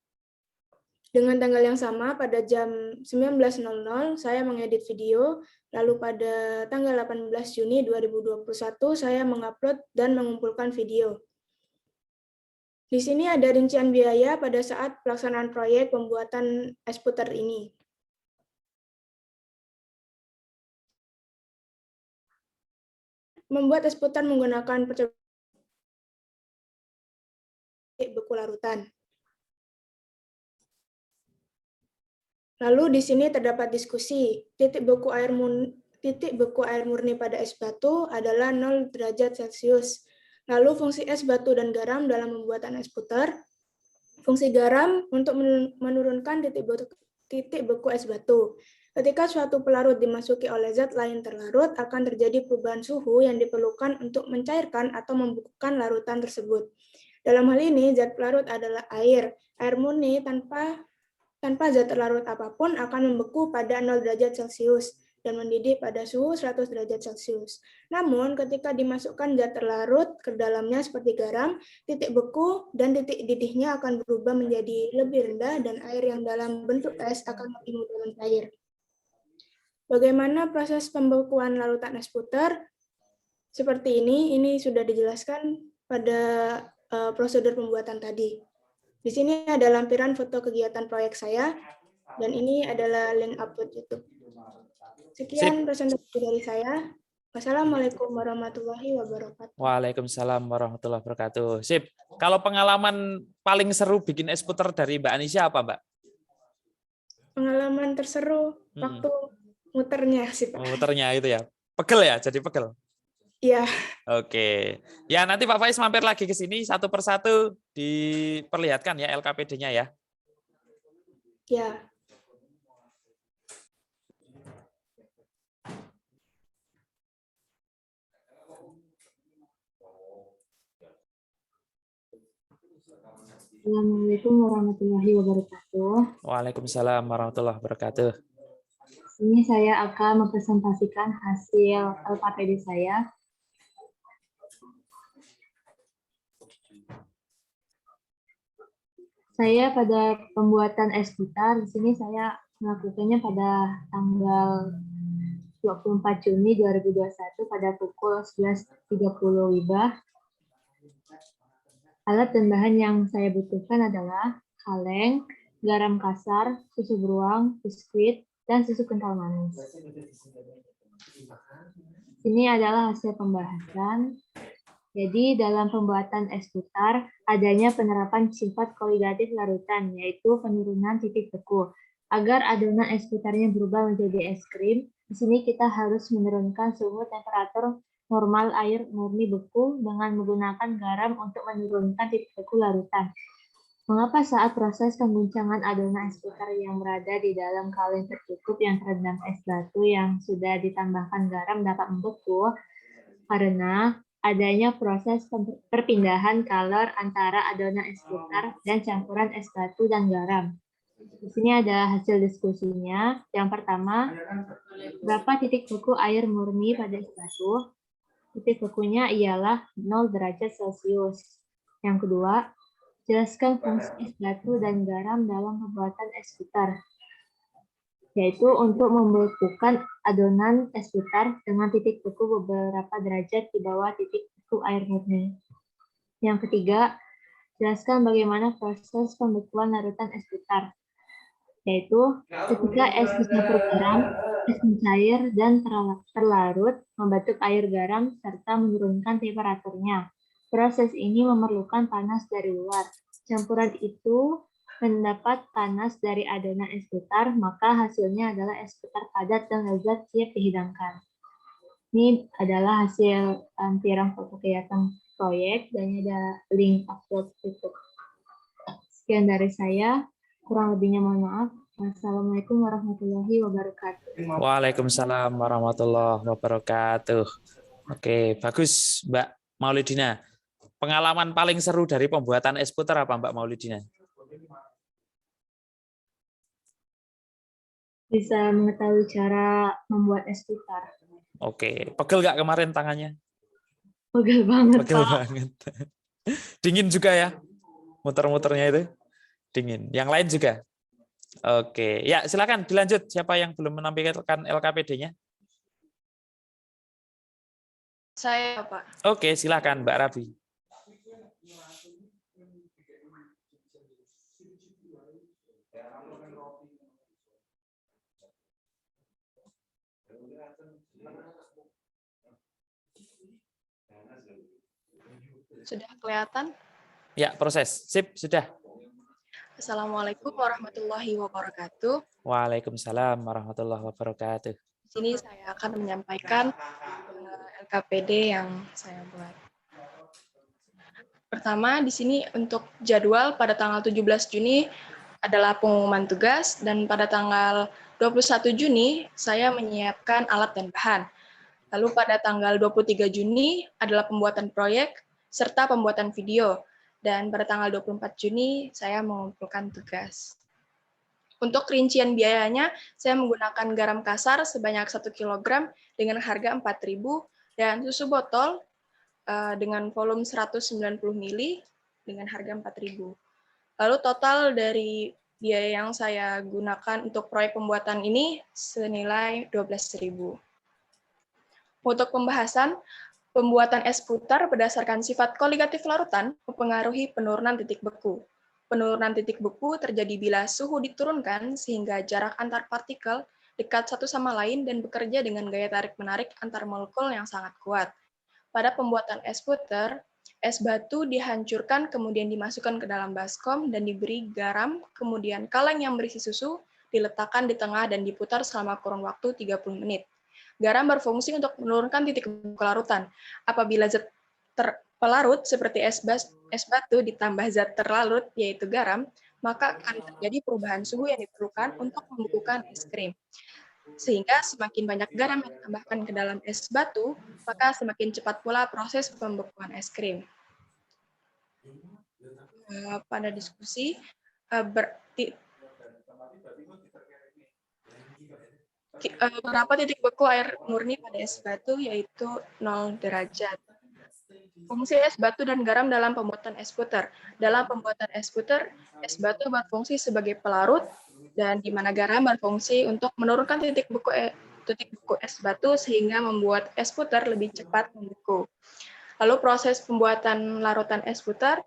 Dengan tanggal yang sama, pada jam 19.00 saya mengedit video, lalu pada tanggal 18 Juni 2021 saya mengupload dan mengumpulkan video. Di sini ada rincian biaya pada saat pelaksanaan proyek pembuatan es puter ini. Membuat es puter menggunakan percobaan beku larutan. Lalu di sini terdapat diskusi. Titik beku air murni pada es batu adalah 0 derajat Celcius. Lalu fungsi es batu dan garam dalam pembuatan es puter. Fungsi garam untuk menurunkan titik beku es batu. Ketika suatu pelarut dimasuki oleh zat lain terlarut, akan terjadi perubahan suhu yang diperlukan untuk mencairkan atau membukukan larutan tersebut. Dalam hal ini, zat pelarut adalah air. Air murni tanpa zat larut apapun akan membeku pada 0 derajat Celcius dan mendidih pada suhu 100 derajat Celcius. Namun, ketika dimasukkan zat terlarut ke dalamnya seperti garam, titik beku dan titik didihnya akan berubah menjadi lebih rendah dan air yang dalam bentuk es akan lebih mudah mencair. Bagaimana proses pembekuan larutan es puter? Seperti ini sudah dijelaskan pada prosedur pembuatan tadi. Di sini ada lampiran foto kegiatan proyek saya, dan ini adalah link upload YouTube. Sekian presentasi dari saya. Wassalamualaikum warahmatullahi wabarakatuh. Waalaikumsalam warahmatullahi wabarakatuh. Sip. Kalau pengalaman paling seru bikin es puter dari Mbak Anisya apa, Mbak? Pengalaman terseru waktu muternya sih, Pak. Muternya itu ya. Pegel ya, jadi pegel. Iya. Oke. Ya, nanti Pak Faiz mampir lagi ke sini satu persatu diperlihatkan ya LKPD-nya ya. Ya. Assalamualaikum warahmatullahi wabarakatuh. Waalaikumsalam warahmatullahi wabarakatuh. Ini saya akan mempresentasikan hasil LKPD saya. Saya pada pembuatan es puter, di sini saya melakukannya pada tanggal 24 Juni 2021 pada pukul 11.30 WIBA. Alat dan bahan yang saya butuhkan adalah kaleng, garam kasar, susu beruang, biskuit, dan susu kental manis. Ini adalah hasil pembahasan. Jadi dalam pembuatan es puter, adanya penerapan sifat koligatif larutan, yaitu penurunan titik beku. Agar adonan es puternya berubah menjadi es krim, di sini kita harus menurunkan suhu temperatur normal air murni beku dengan menggunakan garam untuk menurunkan titik beku larutan. Mengapa saat proses pengguncangan adonan es puter yang berada di dalam kaleng tertutup yang terendam es batu yang sudah ditambahkan garam dapat membeku? Karena adanya proses perpindahan kalor antara adonan es puter dan campuran es batu dan garam. Di sini ada hasil diskusinya. Yang pertama, berapa titik beku air murni pada es batu? Titik bekunya ialah 0 derajat Celcius. Yang kedua, jelaskan fungsi es batu dan garam dalam pembuatan es puter, yaitu untuk membekukan adonan es puter dengan titik beku beberapa derajat di bawah titik beku air murni. Yang ketiga, Jelaskan bagaimana proses pembekuan larutan es putar, yaitu ketika es bercampur garam, es mencair dan terlarut, membentuk air garam serta menurunkan temperaturnya. Proses ini memerlukan panas dari luar. Campuran itu mendapat panas dari adonan es putar, maka hasilnya adalah es putar padat dan lezat siap dihidangkan. Ini adalah hasil lampiran foto kegiatan proyek dan ini ada link upload itu. Sekian dari saya, kurang lebihnya mohon maaf. Wassalamualaikum warahmatullahi wabarakatuh. Waalaikumsalam warahmatullahi wabarakatuh. Oke, bagus Mbak Maulidina. Pengalaman paling seru dari pembuatan es putar apa Mbak Maulidina? Bisa mengetahui cara membuat es putar. Oke, pegel nggak kemarin tangannya? Pegel banget, Pegel Pak. banget. Dingin juga ya? Muter-muternya itu? Dingin. Yang lain juga? Oke, ya silakan dilanjut. Siapa yang belum menampilkan LKPD-nya? Saya, Pak. Oke, silakan Mbak Rabi. Sudah kelihatan? Ya, proses. Sip, sudah. Assalamualaikum warahmatullahi wabarakatuh. Waalaikumsalam warahmatullahi wabarakatuh. Di sini saya akan menyampaikan LKPD yang saya buat. Pertama, di sini untuk jadwal pada tanggal 17 Juni adalah pengumuman tugas, dan pada tanggal 21 Juni saya menyiapkan alat dan bahan. Lalu pada tanggal 23 Juni adalah pembuatan proyek serta pembuatan video. Dan pada tanggal 24 Juni saya mengumpulkan tugas. Untuk rincian biayanya, saya menggunakan garam kasar sebanyak 1 kg dengan harga 4.000 dan susu botol dengan volume 190 ml dengan harga 4.000. Lalu total dari biaya yang saya gunakan untuk proyek pembuatan ini senilai 12.000. Untuk pembahasan, pembuatan es putar berdasarkan sifat koligatif larutan mempengaruhi penurunan titik beku. Penurunan titik beku terjadi bila suhu diturunkan sehingga jarak antar partikel dekat satu sama lain dan bekerja dengan gaya tarik-menarik antar molekul yang sangat kuat. Pada pembuatan es putar, es batu dihancurkan kemudian dimasukkan ke dalam baskom dan diberi garam, kemudian kaleng yang berisi susu diletakkan di tengah dan diputar selama kurun waktu 30 menit. Garam berfungsi untuk menurunkan titik beku larutan. Apabila zat pelarut seperti es batu ditambah zat terlarut, yaitu garam, maka akan terjadi perubahan suhu yang diperlukan untuk membekukan es krim. Sehingga semakin banyak garam yang ditambahkan ke dalam es batu, maka semakin cepat pula proses pembekuan es krim. Pada diskusi, berapa titik beku air murni pada es batu, yaitu 0 derajat. Fungsi es batu dan garam dalam pembuatan es putar. Dalam pembuatan es putar, es batu berfungsi sebagai pelarut, dan di mana garam berfungsi untuk menurunkan titik beku es batu sehingga membuat es putar lebih cepat membeku. Lalu proses pembuatan larutan es putar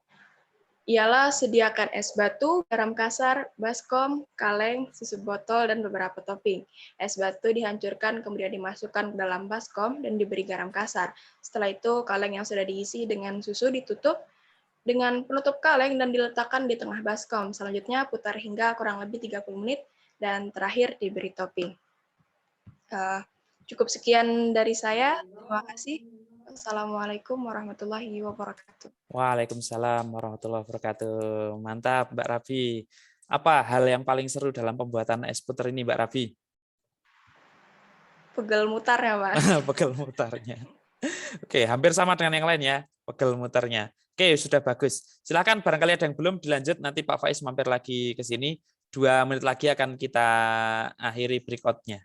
ialah sediakan es batu, garam kasar, baskom, kaleng, susu botol, dan beberapa topping. Es batu dihancurkan, kemudian dimasukkan ke dalam baskom dan diberi garam kasar. Setelah itu, kaleng yang sudah diisi dengan susu ditutup dengan penutup kaleng dan diletakkan di tengah baskom. Selanjutnya, putar hingga kurang lebih 30 menit, dan terakhir diberi topping. Cukup sekian dari saya. Terima kasih. Assalamualaikum warahmatullahi wabarakatuh. Waalaikumsalam warahmatullahi wabarakatuh. Mantap, Mbak Rabi. Apa hal yang paling seru dalam pembuatan es putar ini, Mbak Rabi? Pegel mutarnya, Pak. Pegel mutarnya. Oke, hampir sama dengan yang lain ya, pegel mutarnya. Oke, sudah bagus. Silakan barangkali ada yang belum dilanjut, nanti Pak Faiz mampir lagi ke sini. 2 menit lagi akan kita akhiri breakout-nya.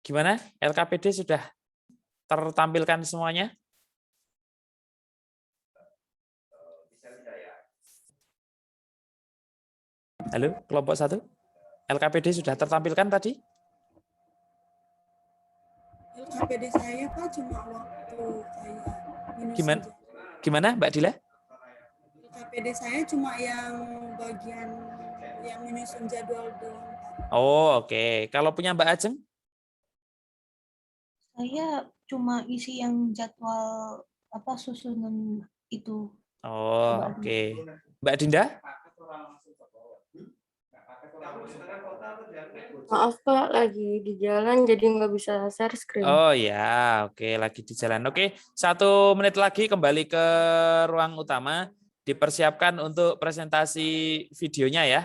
Gimana? LKPD sudah tertampilkan semuanya? Halo, kelompok 1. LKPD sudah tertampilkan tadi? LKPD saya Pak cuma waktu kayak minus Gimana? saja. Gimana, Mbak Dila? LKPD saya cuma yang bagian yang menyusun jadwal doang. Oh, oke. Kalau punya Mbak Ajeng? Saya cuma isi yang jadwal apa susunan itu. Oh, Mbak. oke. Mbak Dinda? Maaf Pak, lagi di jalan jadi nggak bisa share screen. Oh ya, oke, lagi di jalan. Oke, 1 menit lagi kembali ke ruang utama. Dipersiapkan untuk presentasi videonya ya.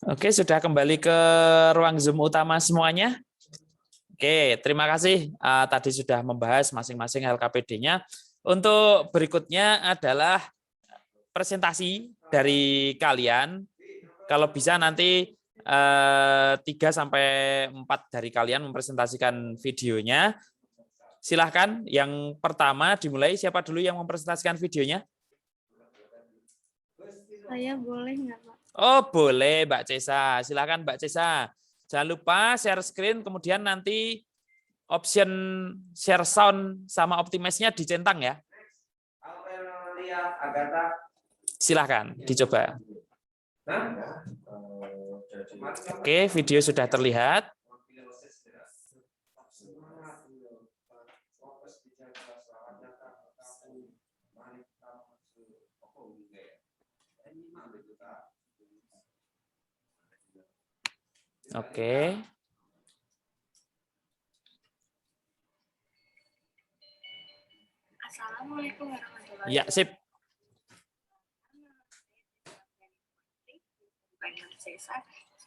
Oke, sudah kembali ke ruang Zoom utama semuanya. Oke, terima kasih. Tadi sudah membahas masing-masing LKPD-nya. Untuk berikutnya adalah presentasi dari kalian. Kalau bisa nanti 3-4 dari kalian mempresentasikan videonya. Silahkan, yang pertama dimulai. Siapa dulu yang mempresentasikan videonya? Saya boleh nggak, Pak? Oh, boleh Mbak Cesa. Silahkan Mbak Cesa. Jangan lupa share screen, kemudian nanti option share sound sama optimize-nya dicentang ya. Silahkan, dicoba. Oke, video sudah terlihat. Oke. Assalamualaikum warahmatullahi wabarakatuh. Ya, sip.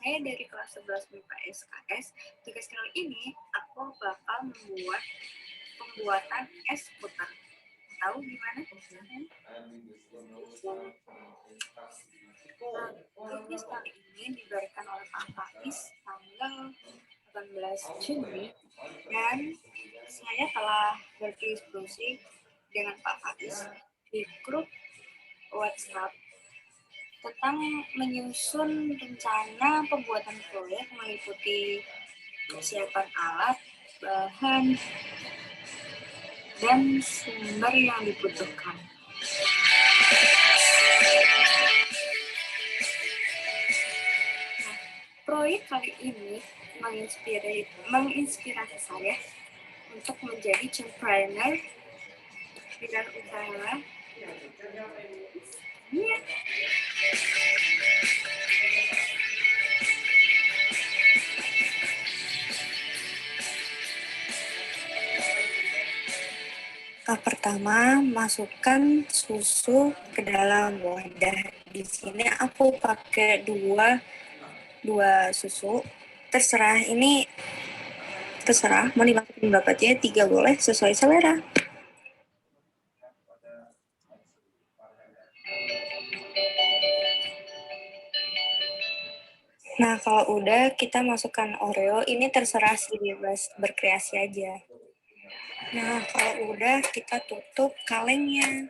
Saya dari kelas 11 MIPA SKS. Tugas kali ini aku bakal membuat pembuatan es putar. Tahu gimana? Tugas kali ini diberikan oleh Pak Faiz tanggal 18 Juni dan saya telah berdiskusi dengan Pak Faiz di grup WhatsApp tentang menyusun rencana pembuatan proyek meliputi kesiapan alat, bahan, dan sumber yang dibutuhkan. Proyek kali ini menginspirasi saya untuk menjadi entrepreneur bidang usaha. Iya. Tahap pertama, masukkan susu ke dalam wadah. Di sini aku pakai dua susu. Terserah, ini terserah mau dimasukin berapa aja, 3 boleh, sesuai selera. Nah, kalau udah kita masukkan Oreo, ini terserah sih, bebas berkreasi aja. Nah, kalau udah kita tutup kalengnya.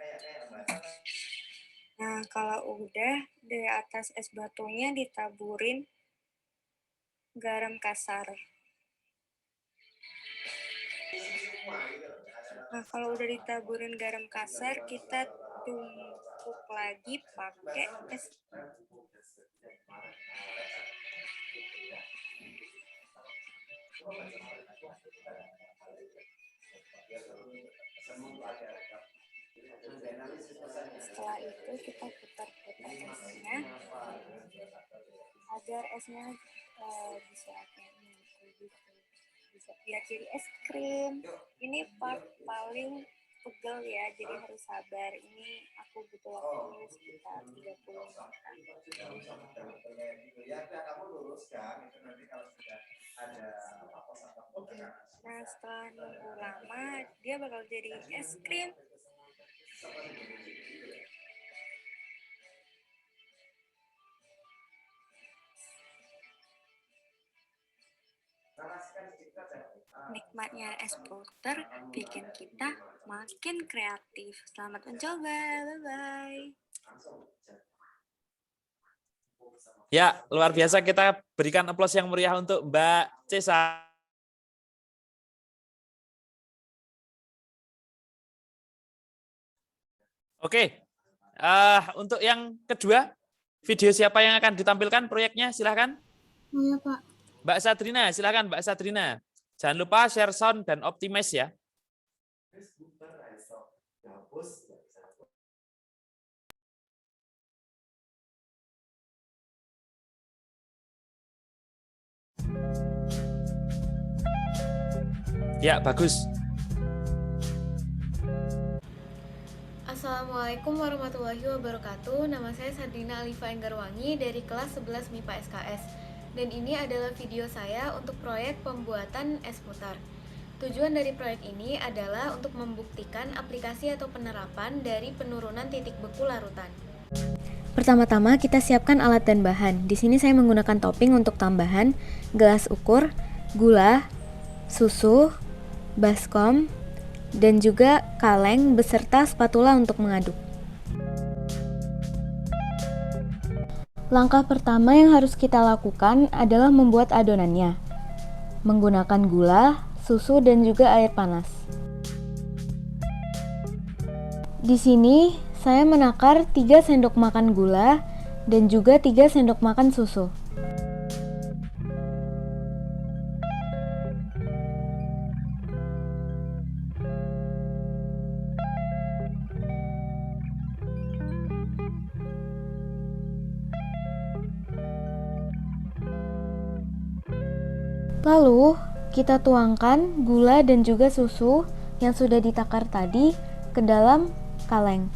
Nah, kalau udah di atas es batunya ditaburin garam kasar. Nah, kalau udah ditaburin garam kasar, kita ditumpuk lagi pakai es. Setelah itu kita putar-putar esnya agar esnya bisa kayak gitu. Bisa biar jadi es krim. Ini part paling pegel ya, jadi harus sabar. Ini aku butuh waktunya sekitar 30 menit. Nah, setelah nunggu lama, dia bakal jadi es krim. Nikmatnya es puter bikin kita makin kreatif. Selamat mencoba. Bye-bye. Ya, luar biasa, kita berikan aplaus yang meriah untuk Mbak Cesa. Oke, untuk yang kedua, video siapa yang akan ditampilkan proyeknya? Silahkan. Iya, Pak. Mbak Sadrina, silahkan Mbak Sadrina. Jangan lupa share sound dan optimize ya. Ya, bagus. Assalamualaikum warahmatullahi wabarakatuh. Nama saya Sadrina Alifa Enggarwangi dari kelas 11 MIPA SKS. Dan ini adalah video saya untuk proyek pembuatan es putar. Tujuan dari proyek ini adalah untuk membuktikan aplikasi atau penerapan dari penurunan titik beku larutan. Pertama-tama kita siapkan alat dan bahan. Di sini saya menggunakan topping untuk tambahan, gelas ukur, gula, susu, baskom, dan juga kaleng beserta spatula untuk mengaduk. Langkah pertama yang harus kita lakukan adalah membuat adonannya, menggunakan gula, susu, dan juga air panas. Di sini saya menakar 3 sendok makan gula dan juga 3 sendok makan susu. Lalu, kita tuangkan gula dan juga susu yang sudah ditakar tadi ke dalam kaleng.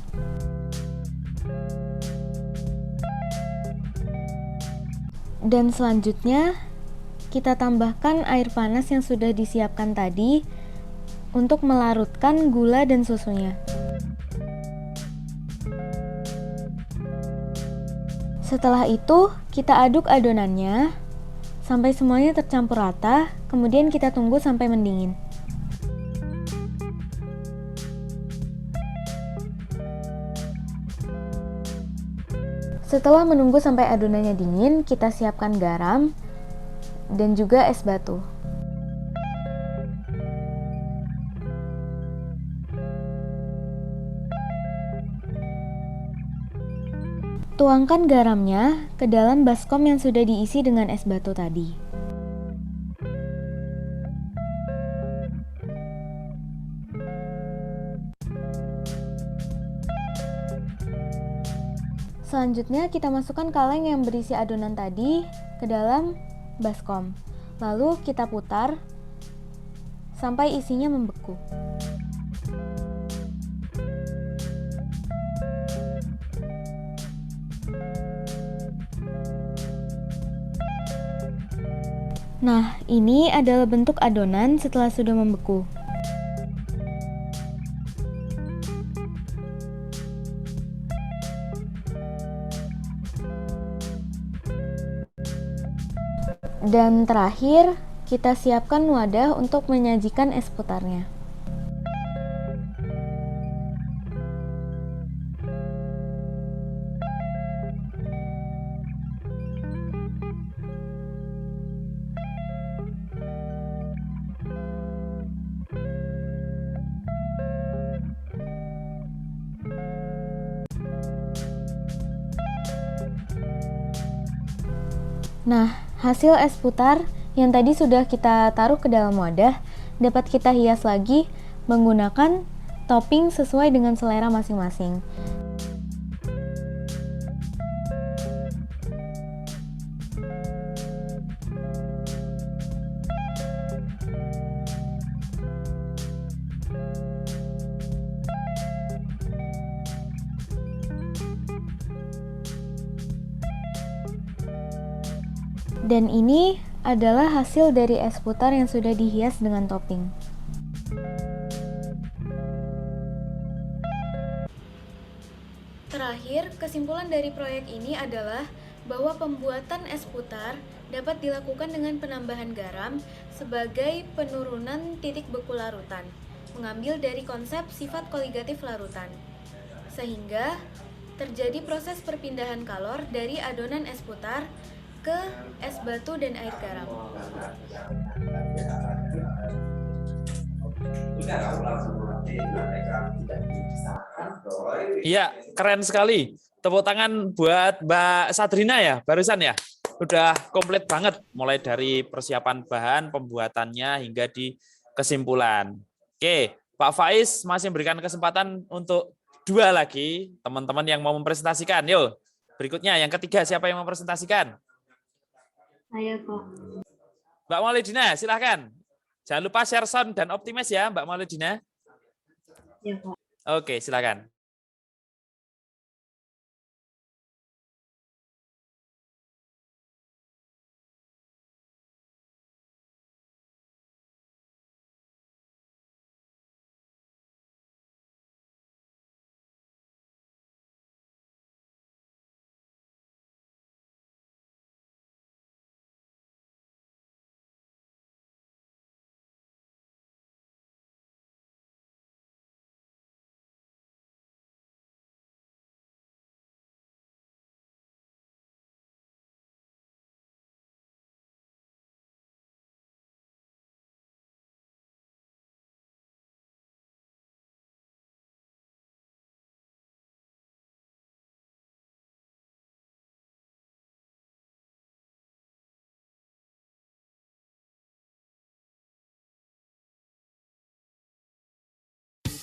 Dan selanjutnya, kita tambahkan air panas yang sudah disiapkan tadi untuk melarutkan gula dan susunya. Setelah itu, kita aduk adonannya sampai semuanya tercampur rata, kemudian kita tunggu sampai mendingin. Setelah menunggu sampai adonannya dingin, kita siapkan garam dan juga es batu. Tuangkan garamnya ke dalam baskom yang sudah diisi dengan es batu tadi. Selanjutnya kita masukkan kaleng yang berisi adonan tadi ke dalam baskom. Lalu kita putar sampai isinya membeku. Nah, ini adalah bentuk adonan setelah sudah membeku. Dan terakhir, kita siapkan wadah untuk menyajikan es putarnya. Nah, hasil es putar yang tadi sudah kita taruh ke dalam wadah dapat kita hias lagi menggunakan topping sesuai dengan selera masing-masing. Dan ini adalah hasil dari es putar yang sudah dihias dengan topping. Terakhir, kesimpulan dari proyek ini adalah bahwa pembuatan es putar dapat dilakukan dengan penambahan garam sebagai penurunan titik beku larutan, mengambil dari konsep sifat koligatif larutan. Sehingga terjadi proses perpindahan kalor dari adonan es putar ke es batu dan air garam. Iya, keren sekali. Tepuk tangan buat Mbak Sadrina ya, barusan ya. Udah komplit banget, mulai dari persiapan bahan, pembuatannya, hingga di kesimpulan. Oke, Pak Faiz masih memberikan kesempatan untuk 2 lagi teman-teman yang mau mempresentasikan. Yuk, berikutnya yang ketiga, siapa yang mempresentasikan? Saya kok. Mbak Maulidina, silahkan. Jangan lupa share sound dan optimis ya, Mbak Maulidina. Ya, Pak. Oke, silakan.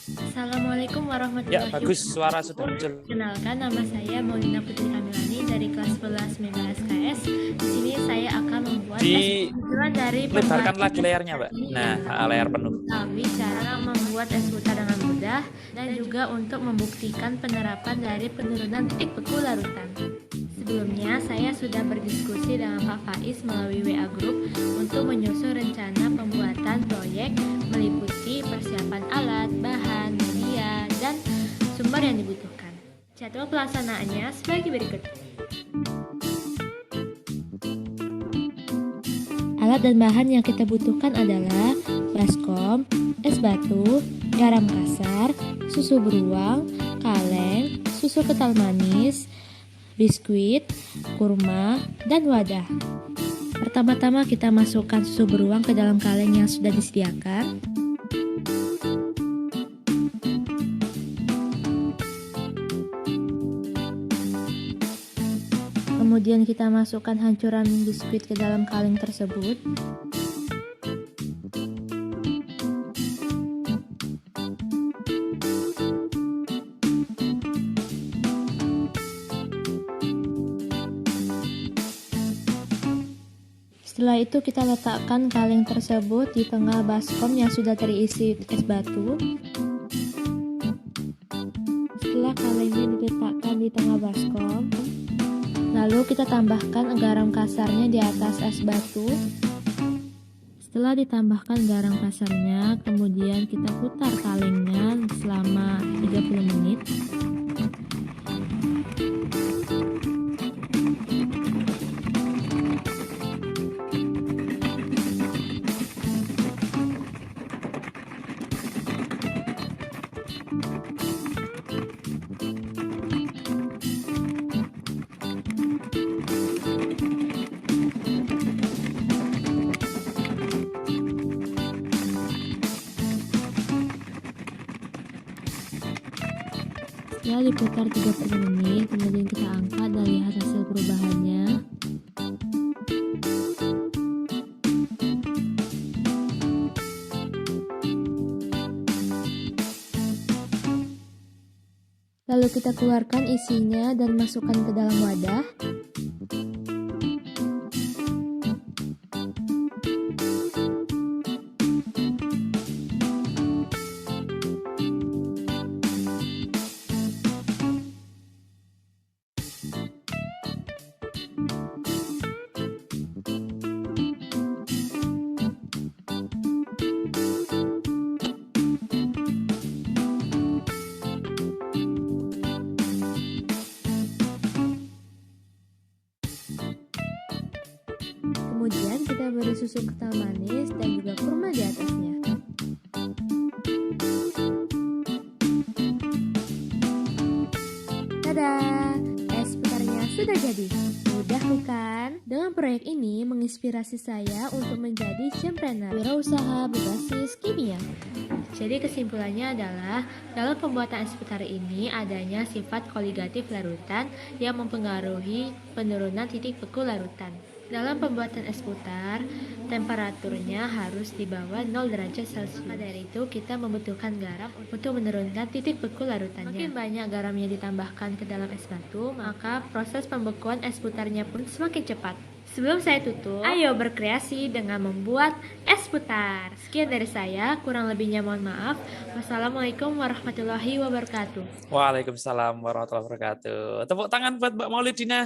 Assalamualaikum warahmatullahi Ya, wabarakatuh. bagus, suara sudah muncul. Kenalkan, nama saya Maulina Putri Kamilani dari kelas 11 MIPA SKS. Di sini saya akan membuat kesimpulan dari Lebarkan lagi layarnya, Mbak. Nah, layar penuh. Kami cara membuat es putar dengan mudah dan juga untuk membuktikan penerapan dari penurunan titik beku larutan. Sebelumnya, saya sudah berdiskusi dengan Pak Faiz melalui WA Group untuk menyusun rencana pembuatan proyek meliputi persiapan alat, bahan, media, dan sumber yang dibutuhkan. Jadwal pelaksanaannya sebagai berikut. Alat dan bahan yang kita butuhkan adalah baskom, es batu, garam kasar, susu beruang, kaleng, susu kental manis, biskuit, kurma, dan wadah. Pertama-tama kita masukkan susu beruang ke dalam kaleng yang sudah disediakan. Kemudian kita masukkan hancuran biskuit ke dalam kaleng tersebut. Setelah itu kita letakkan kaleng tersebut di tengah baskom yang sudah terisi es batu. Setelah kalengnya diletakkan di tengah baskom, lalu kita tambahkan garam kasarnya di atas es batu. Setelah ditambahkan garam kasarnya, kemudian kita putar kalengnya selama 30 menit. Setelah diputar 30 menit, kemudian kita angkat dan lihat hasil perubahannya. Yuk kita keluarkan isinya dan masukkan ke dalam wadah. Kemudian kita beri susu kental manis dan juga kurma di atasnya. Tada! Es putarnya sudah jadi. Mudah bukan? Dengan proyek ini menginspirasi saya untuk menjadi chempreneur, wirausaha berbasis kimia. Jadi kesimpulannya adalah dalam pembuatan es putar ini adanya sifat koligatif larutan yang mempengaruhi penurunan titik beku larutan. Dalam pembuatan es putar, temperaturnya harus di bawah 0 derajat Celcius. Maka dari itu, kita membutuhkan garam untuk menurunkan titik beku larutannya. Makin banyak garamnya ditambahkan ke dalam es batu, maka proses pembekuan es putarnya pun semakin cepat. Sebelum saya tutup, ayo berkreasi dengan membuat es putar. Sekian dari saya, kurang lebihnya mohon maaf. Wassalamualaikum warahmatullahi wabarakatuh. Waalaikumsalam warahmatullahi wabarakatuh. Tepuk tangan buat Mbak Maulidina.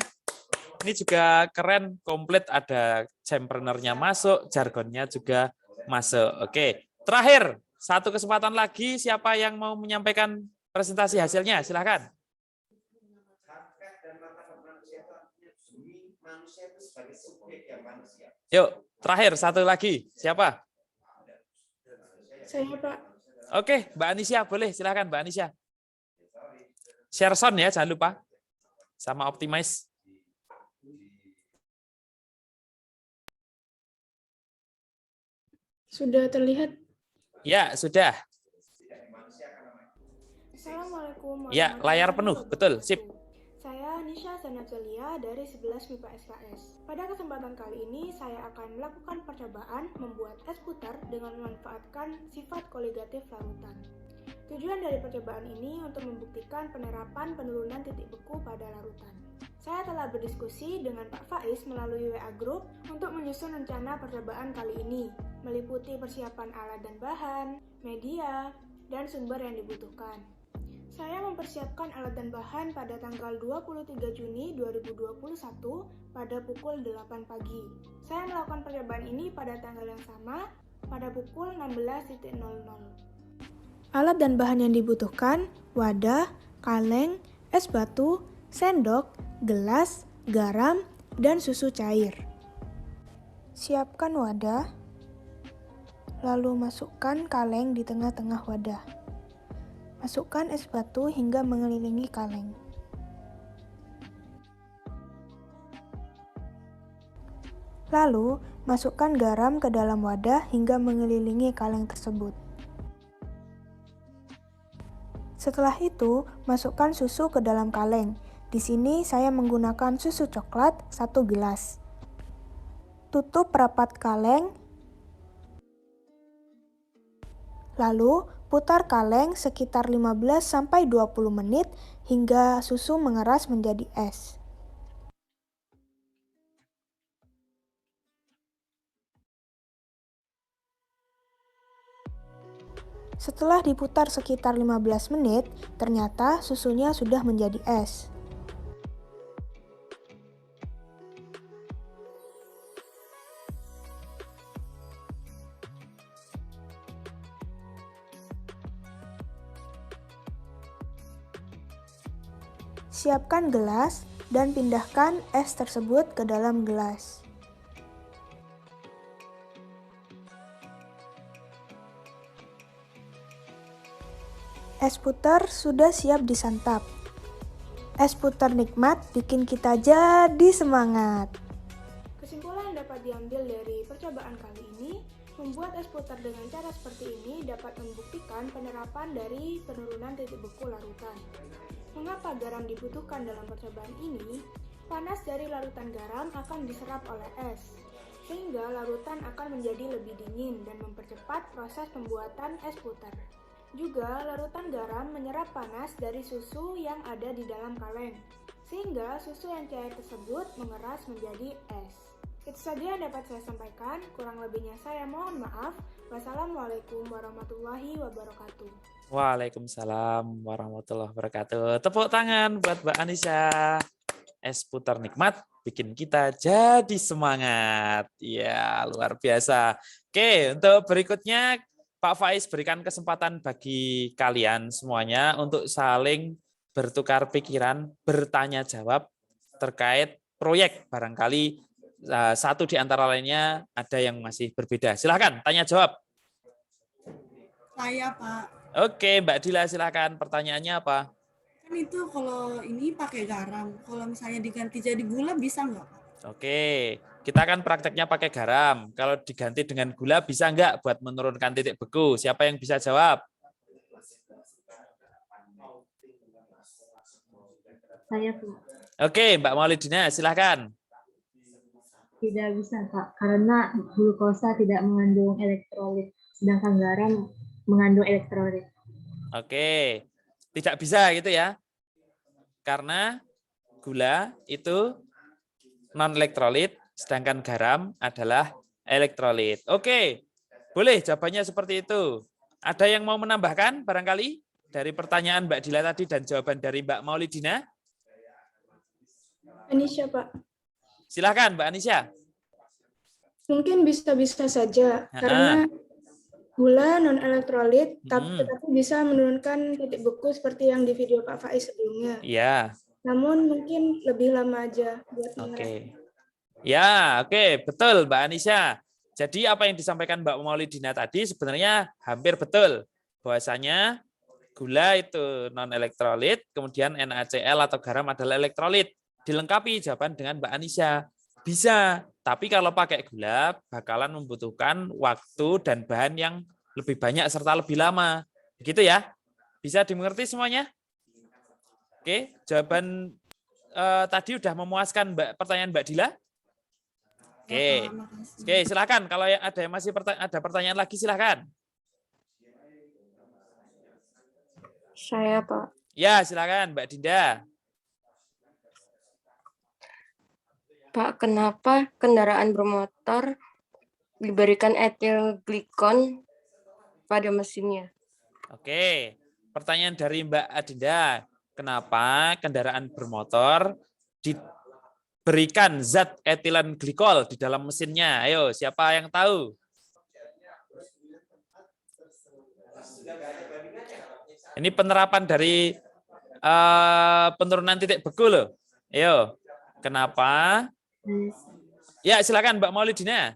Ini juga keren, komplit, ada chempreneur-nya masuk, jargonnya juga masuk. Oke, terakhir, satu kesempatan lagi, siapa yang mau menyampaikan presentasi hasilnya? Silakan. Yuk, terakhir, satu lagi, siapa? Saya, Pak. Oke, Mbak Anisya, boleh, silakan Mbak Anisya. Share sound ya, jangan lupa. Sama optimize. Sudah terlihat? Ya, sudah. Assalamualaikum Ya, layar penuh, betul, sip. Saya Nisha Sanatzalia dari 11 MIPA SKS. Pada kesempatan kali ini, saya akan melakukan percobaan membuat es putar dengan memanfaatkan sifat koligatif larutan. Tujuan dari percobaan ini untuk membuktikan penerapan penurunan titik beku pada larutan. Saya telah berdiskusi dengan Pak Faiz melalui WA Group untuk menyusun rencana percobaan kali ini, meliputi persiapan alat dan bahan, media, dan sumber yang dibutuhkan. Saya mempersiapkan alat dan bahan pada tanggal 23 Juni 2021 pada pukul 8 pagi. Saya melakukan percobaan ini pada tanggal yang sama pada pukul 16.00. Alat dan bahan yang dibutuhkan: wadah, kaleng, es batu, sendok, gelas, garam, dan susu cair. Siapkan wadah, lalu masukkan kaleng di tengah-tengah wadah. Masukkan es batu hingga mengelilingi kaleng. Lalu, masukkan garam ke dalam wadah hingga mengelilingi kaleng tersebut. Setelah itu, masukkan susu ke dalam kaleng. Di sini saya menggunakan susu coklat 1 gelas. Tutup rapat kaleng. Lalu, putar kaleng sekitar 15-20 menit hingga susu mengeras menjadi es. Setelah diputar sekitar 15 menit, ternyata susunya sudah menjadi es. Siapkan gelas dan pindahkan es tersebut ke dalam gelas. Es putar sudah siap disantap. Es putar nikmat bikin kita jadi semangat. Kesimpulan yang dapat diambil dari percobaan kali ini, membuat es putar dengan cara seperti ini dapat membuktikan penerapan dari penurunan titik beku larutan. Mengapa garam dibutuhkan dalam percobaan ini? Panas dari larutan garam akan diserap oleh es, sehingga larutan akan menjadi lebih dingin dan mempercepat proses pembuatan es putar. Juga, larutan garam menyerap panas dari susu yang ada di dalam kaleng, sehingga susu yang cair tersebut mengeras menjadi es. Itu saja yang dapat saya sampaikan, kurang lebihnya saya mohon maaf. Wassalamualaikum warahmatullahi wabarakatuh. Waalaikumsalam warahmatullahi wabarakatuh. Tepuk tangan buat Mbak Anissa. Es putar nikmat bikin kita jadi semangat. Ya, luar biasa. Oke, untuk berikutnya Pak Faiz berikan kesempatan bagi kalian semuanya untuk saling bertukar pikiran, bertanya jawab terkait proyek. Barangkali satu di antara lainnya ada yang masih berbeda. Silahkan tanya jawab. Saya, Pak. Oke, Mbak Dila silahkan. Pertanyaannya apa? Kan itu kalau ini pakai garam. Kalau misalnya diganti jadi gula bisa nggak, Pak? Oke, kita kan prakteknya pakai garam. Kalau diganti dengan gula bisa nggak buat menurunkan titik beku? Siapa yang bisa jawab? Saya, Pak. Oke, Mbak Maulidina, silahkan. Tidak bisa, Pak, karena glukosa tidak mengandung elektrolit, sedangkan garam mengandung elektrolit. Oke, tidak bisa gitu ya. Karena gula itu non-elektrolit, sedangkan garam adalah elektrolit. Oke, boleh jawabannya seperti itu. Ada yang mau menambahkan barangkali dari pertanyaan Mbak Dila tadi dan jawaban dari Mbak Maulidina? Anisya, Pak. Silahkan Mbak Anisya. Mungkin bisa-bisa saja, karena gula non-elektrolit, tetapi bisa menurunkan titik beku seperti yang di video Pak Faiz sebelumnya. Iya. Namun mungkin lebih lama aja buat mengeras. Oke. Ya, oke, betul Mbak Anisya. Jadi apa yang disampaikan Mbak Maulidina tadi sebenarnya hampir betul. Bahwasanya gula itu non-elektrolit, kemudian NaCl atau garam adalah elektrolit. Dilengkapi jawaban dengan Mbak Anisya. Bisa, tapi kalau pakai gula bakalan membutuhkan waktu dan bahan yang lebih banyak serta lebih lama. Begitu ya? Bisa dimengerti semuanya? Oke, jawaban tadi udah memuaskan pertanyaan Mbak Dila? Oke. Oke, silakan. Kalau ada yang masih ada pertanyaan lagi, silakan. Saya, Pak. Ya, silakan Mbak Dinda. Pak, kenapa kendaraan bermotor diberikan etil glikol pada mesinnya? Oke, pertanyaan dari Mbak Adinda. Kenapa kendaraan bermotor diberikan zat etilen glikol di dalam mesinnya? Ayo, siapa yang tahu? Ini penerapan dari penurunan titik beku loh. Ayo, kenapa? Ya, silakan Mbak Maulidina.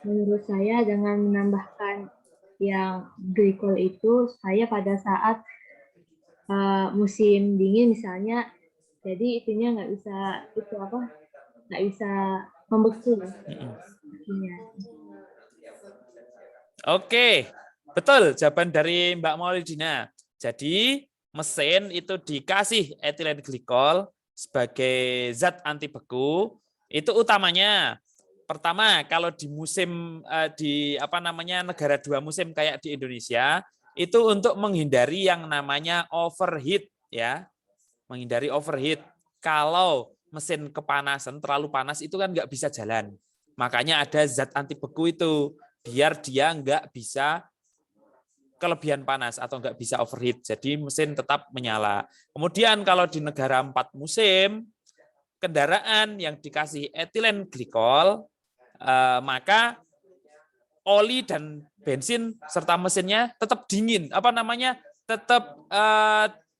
Menurut saya dengan menambahkan yang glikol itu, saya pada saat musim dingin misalnya, jadi itunya nggak bisa membeku. Oke, betul jawaban dari Mbak Maulidina. Jadi mesin itu dikasih etilen glikol sebagai zat anti beku. Itu utamanya. Pertama, kalau di musim di negara dua musim kayak di Indonesia, itu untuk menghindari yang namanya overheat ya. Menghindari overheat. Kalau mesin kepanasan, terlalu panas itu kan nggak bisa jalan. Makanya ada zat anti beku itu biar dia nggak bisa kelebihan panas atau nggak bisa overheat. Jadi mesin tetap menyala. Kemudian kalau di negara 4 musim, kendaraan yang dikasih etilen glikol, maka oli dan bensin serta mesinnya tetap dingin, tetap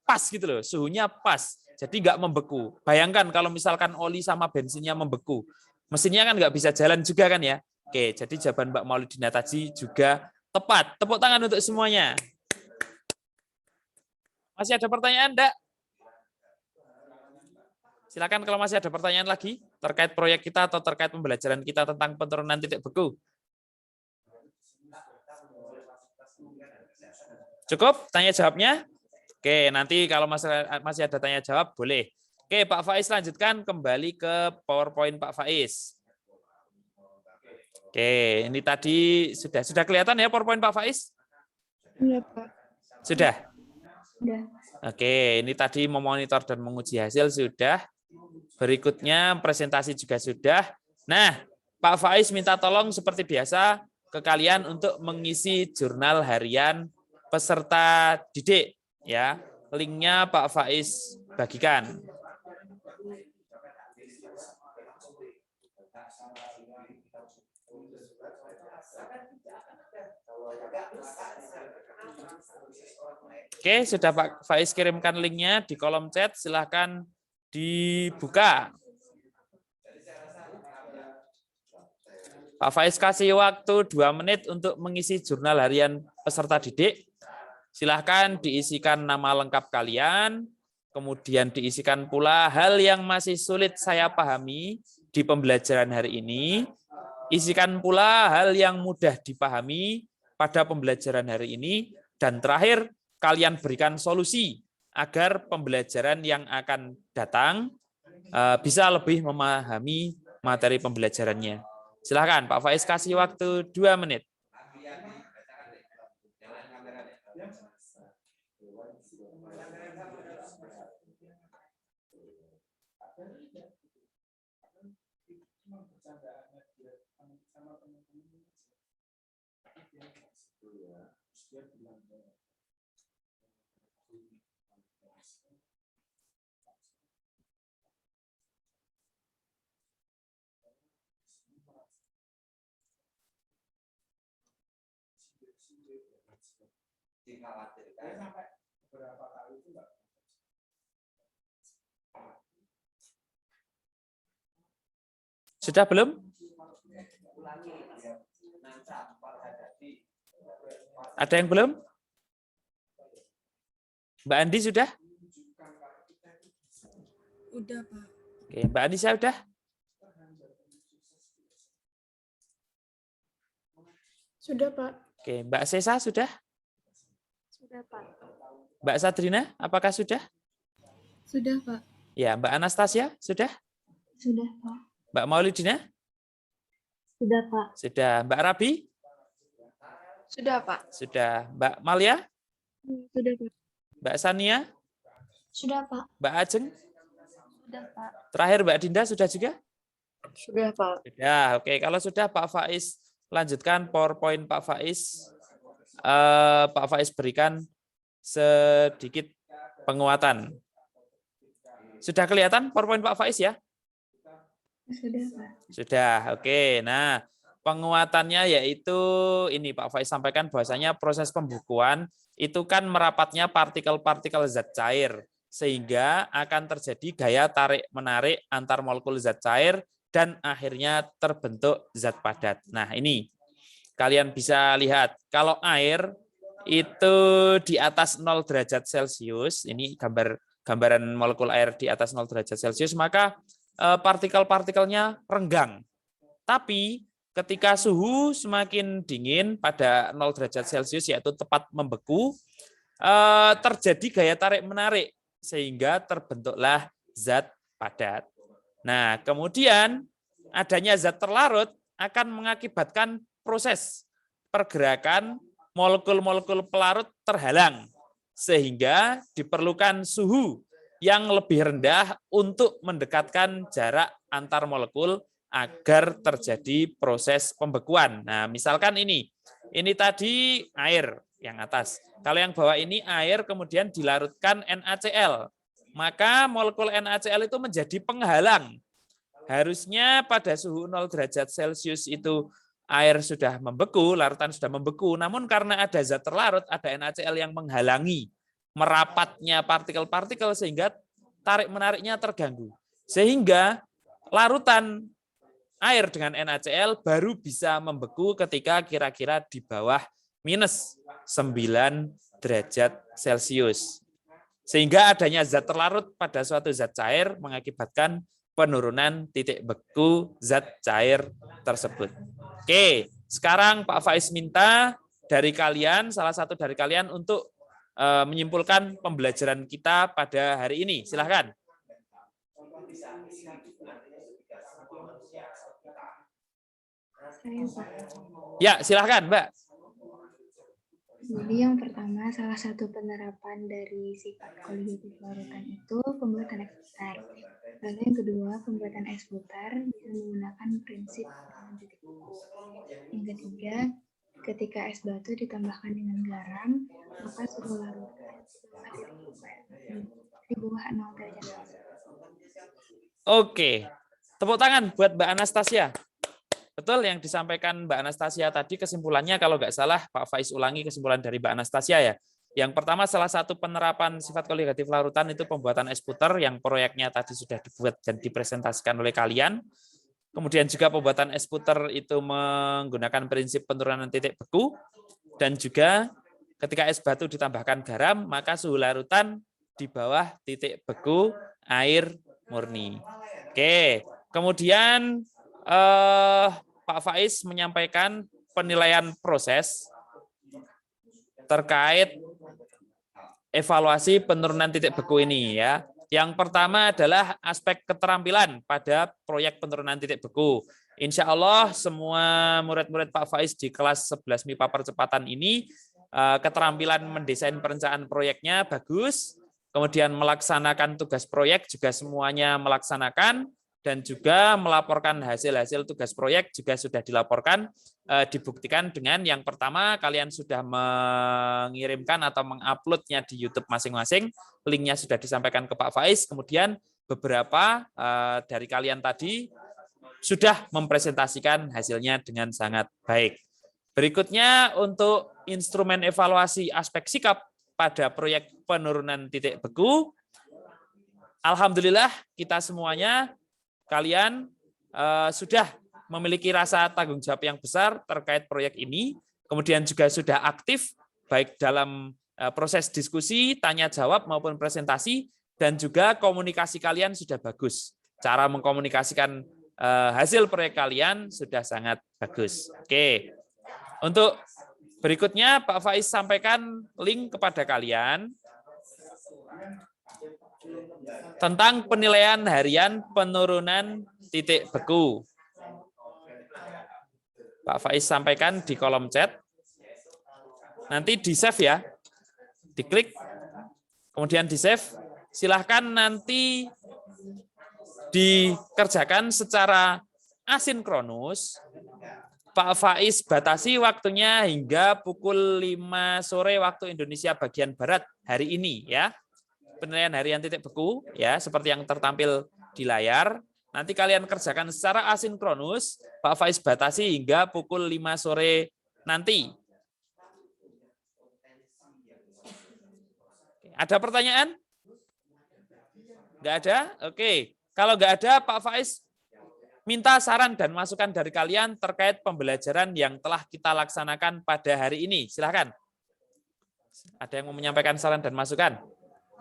pas gitu loh, suhunya pas, jadi nggak membeku. Bayangkan kalau misalkan oli sama bensinnya membeku, mesinnya kan nggak bisa jalan juga kan ya. Oke, jadi jawaban Mbak Maulidina tadi juga tepat. Tepuk tangan untuk semuanya. Masih ada pertanyaan, enggak? Silakan kalau masih ada pertanyaan lagi terkait proyek kita atau terkait pembelajaran kita tentang penurunan titik beku. Cukup tanya jawabnya? Oke, nanti kalau masih ada tanya jawab boleh. Oke, Pak Faiz lanjutkan kembali ke PowerPoint Pak Faiz. Oke, ini tadi sudah kelihatan ya PowerPoint Pak Faiz? Iya, Pak. Sudah? Udah. Oke, ini tadi memonitor dan menguji hasil sudah. Berikutnya presentasi juga sudah. Nah, Pak Faiz minta tolong seperti biasa ke kalian untuk mengisi jurnal harian peserta didik. Ya, linknya Pak Faiz bagikan. Oke, sudah Pak Faiz kirimkan linknya di kolom chat, silahkan dibuka. Pak Faiz kasih waktu 2 menit untuk mengisi jurnal harian peserta didik. Silahkan diisikan nama lengkap kalian, kemudian diisikan pula hal yang masih sulit saya pahami di pembelajaran hari ini. Isikan pula hal yang mudah dipahami pada pembelajaran hari ini. Dan terakhir, kalian berikan solusi agar pembelajaran yang akan datang bisa lebih memahami materi pembelajarannya. Silakan Pak Faiz kasih waktu 2 menit. Sudah belum? Ada yang belum? Mbak Andi sudah? Udah, Pak. Oke, Mbak Anissa sudah? Sudah, Pak. Oke, Mbak Sesa sudah? Sudah, Pak. Mbak Sadrina, apakah sudah? Sudah, Pak. Ya, Mbak Anastasia sudah? Sudah, Pak. Mbak Maulidina? Sudah, Pak. Sudah. Mbak Rabi? Sudah, Pak. Sudah. Mbak Malia? Sudah, Pak. Mbak Sania? Sudah, Pak. Mbak Ajeng? Sudah, Pak. Terakhir Mbak Dinda sudah juga? Sudah, Pak. Sudah. Oke, kalau sudah Pak Faiz lanjutkan PowerPoint Pak Faiz. Pak Faiz berikan sedikit penguatan. Sudah kelihatan PowerPoint Pak Faiz ya? Sudah, Pak. Sudah. Oke. Nah, penguatannya yaitu ini Pak Faiz sampaikan bahwasanya proses pembukuan itu kan merapatnya partikel-partikel zat cair sehingga akan terjadi gaya tarik-menarik antar molekul zat cair dan akhirnya terbentuk zat padat. Nah, ini kalian bisa lihat kalau air itu di atas 0 derajat Celcius, ini gambaran molekul air di atas 0 derajat Celcius, maka partikel-partikelnya renggang. Tapi ketika suhu semakin dingin pada 0 derajat Celcius yaitu tepat membeku, terjadi gaya tarik-menarik sehingga terbentuklah zat padat. Nah, kemudian adanya zat terlarut akan mengakibatkan proses pergerakan molekul-molekul pelarut terhalang sehingga diperlukan suhu yang lebih rendah untuk mendekatkan jarak antar molekul agar terjadi proses pembekuan. Nah, misalkan ini tadi air yang atas. Kalau yang bawah ini air kemudian dilarutkan NaCl, maka molekul NaCl itu menjadi penghalang. Harusnya pada suhu 0 derajat Celcius itu air sudah membeku, larutan sudah membeku, namun karena ada zat terlarut, ada NaCl yang menghalangi merapatnya partikel-partikel sehingga tarik-menariknya terganggu. Sehingga larutan air dengan NaCl baru bisa membeku ketika kira-kira di bawah minus 9 derajat Celcius. Sehingga adanya zat terlarut pada suatu zat cair mengakibatkan penurunan titik beku zat cair tersebut. Oke, sekarang Pak Faiz minta dari kalian, salah satu dari kalian untuk menyimpulkan pembelajaran kita pada hari ini. Silahkan. Saya, Pak. Ya, silahkan, Mbak. Jadi yang pertama pertama, salah satu penerapan dari sifat koligatif larutan itu pembuatan eksputar. Lalu yang kedua, pembuatan eksputar bisa menggunakan prinsip penurunan titik beku. Yang ketiga, ketika es batu ditambahkan dengan garam, maka suhu larutan di bawah 0 derajat Celcius. Oke, tepuk tangan buat Mbak Anastasia. Betul yang disampaikan Mbak Anastasia tadi, kesimpulannya kalau nggak salah Pak Faiz ulangi kesimpulan dari Mbak Anastasia ya. Yang pertama, salah satu penerapan sifat koligatif larutan itu pembuatan es puter yang proyeknya tadi sudah dibuat dan dipresentasikan oleh kalian. Kemudian juga pembuatan es puter itu menggunakan prinsip penurunan titik beku, dan juga ketika es batu ditambahkan garam, maka suhu larutan di bawah titik beku air murni. Oke, kemudian Pak Faiz menyampaikan penilaian proses terkait evaluasi penurunan titik beku ini ya. Yang pertama adalah aspek keterampilan pada proyek penurunan titik beku. Insya Allah semua murid-murid Pak Faiz di kelas 11 MIPA percepatan ini keterampilan mendesain perencanaan proyeknya bagus, kemudian melaksanakan tugas proyek juga semuanya melaksanakan, dan juga melaporkan hasil-hasil tugas proyek juga sudah dilaporkan, dibuktikan dengan yang pertama kalian sudah mengirimkan atau menguploadnya di YouTube masing-masing, linknya sudah disampaikan ke Pak Faiz, kemudian beberapa dari kalian tadi sudah mempresentasikan hasilnya dengan sangat baik. Berikutnya untuk instrumen evaluasi aspek sikap pada proyek penurunan titik beku, alhamdulillah kita semuanya kalian sudah memiliki rasa tanggung jawab yang besar terkait proyek ini, kemudian juga sudah aktif baik dalam proses diskusi, tanya jawab maupun presentasi, dan juga komunikasi kalian sudah bagus. Cara mengkomunikasikan hasil proyek kalian sudah sangat bagus. Oke. Untuk berikutnya Pak Faiz sampaikan link kepada kalian tentang penilaian harian penurunan titik beku. Pak Faiz sampaikan di kolom chat. Nanti di-save ya. Diklik, kemudian di-save. Silahkan nanti dikerjakan secara asinkronus. Pak Faiz batasi waktunya hingga pukul 5 sore waktu Indonesia bagian Barat hari ini ya. Penilaian harian titik beku ya seperti yang tertampil di layar. Nanti kalian kerjakan secara asinkronus, Pak Faiz batasi hingga pukul 5 sore nanti. Ada pertanyaan? Nggak ada? Oke. Kalau nggak ada, Pak Faiz minta saran dan masukan dari kalian terkait pembelajaran yang telah kita laksanakan pada hari ini. Silakan. Ada yang mau menyampaikan saran dan masukan?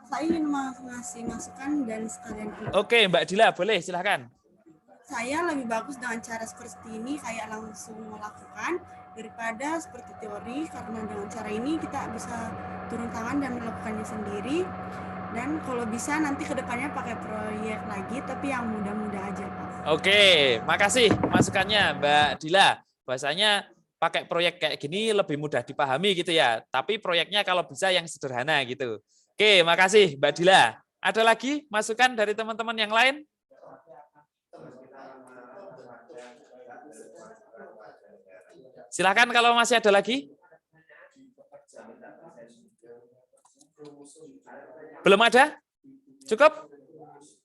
Saya ingin ngasih masukan dan sekalian. Oke, Mbak Dila, boleh, silakan. Saya lebih bagus dengan cara seperti ini, kayak langsung melakukan, daripada seperti teori, karena dengan cara ini kita bisa turun tangan dan melakukannya sendiri. Dan kalau bisa nanti kedepannya pakai proyek lagi, tapi yang mudah-mudah aja, Pak. Oke, makasih masukannya Mbak Dila. Bahasanya pakai proyek kayak gini lebih mudah dipahami gitu ya. Tapi proyeknya kalau bisa yang sederhana gitu. Oke, makasih Mbak Dila. Ada lagi masukan dari teman-teman yang lain? Silakan kalau masih ada lagi. Belum ada? Cukup?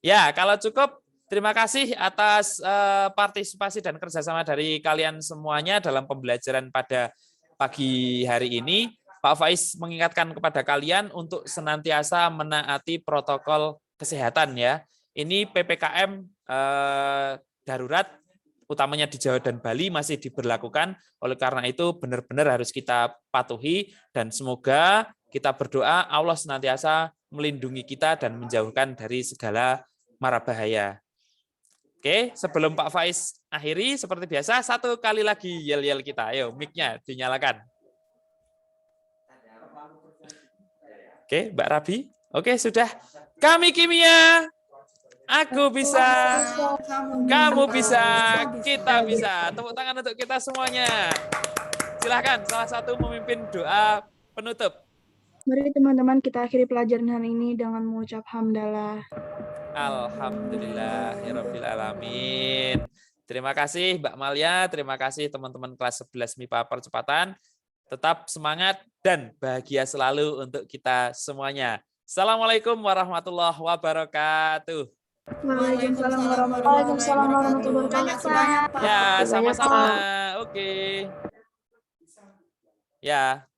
Ya, kalau cukup, terima kasih atas partisipasi dan kerjasama dari kalian semuanya dalam pembelajaran pada pagi hari ini. Pak Faiz mengingatkan kepada kalian untuk senantiasa menaati protokol kesehatan ya. Ini PPKM darurat, utamanya di Jawa dan Bali masih diberlakukan. Oleh karena itu benar-benar harus kita patuhi dan semoga kita berdoa Allah senantiasa melindungi kita dan menjauhkan dari segala mara bahaya. Oke, sebelum Pak Faiz akhiri, seperti biasa, satu kali lagi yel-yel kita. Ayo, mic-nya dinyalakan. Oke, Mbak Rabi. Oke, sudah. Kami kimia. Aku bisa. Kamu bisa. Kita bisa. Tepuk tangan untuk kita semuanya. Silahkan, salah satu memimpin doa penutup. Mari teman-teman kita akhiri pelajaran hari ini dengan mengucap hamdalah. Alhamdulillahirabbil alamin. Terima kasih Mbak Malia, terima kasih teman-teman kelas 11 MIPA percepatan. Tetap semangat dan bahagia selalu untuk kita semuanya. Assalamualaikum warahmatullahi wabarakatuh. Waalaikumsalam warahmatullahi wabarakatuh. Ya, sama-sama. Oke. Ya.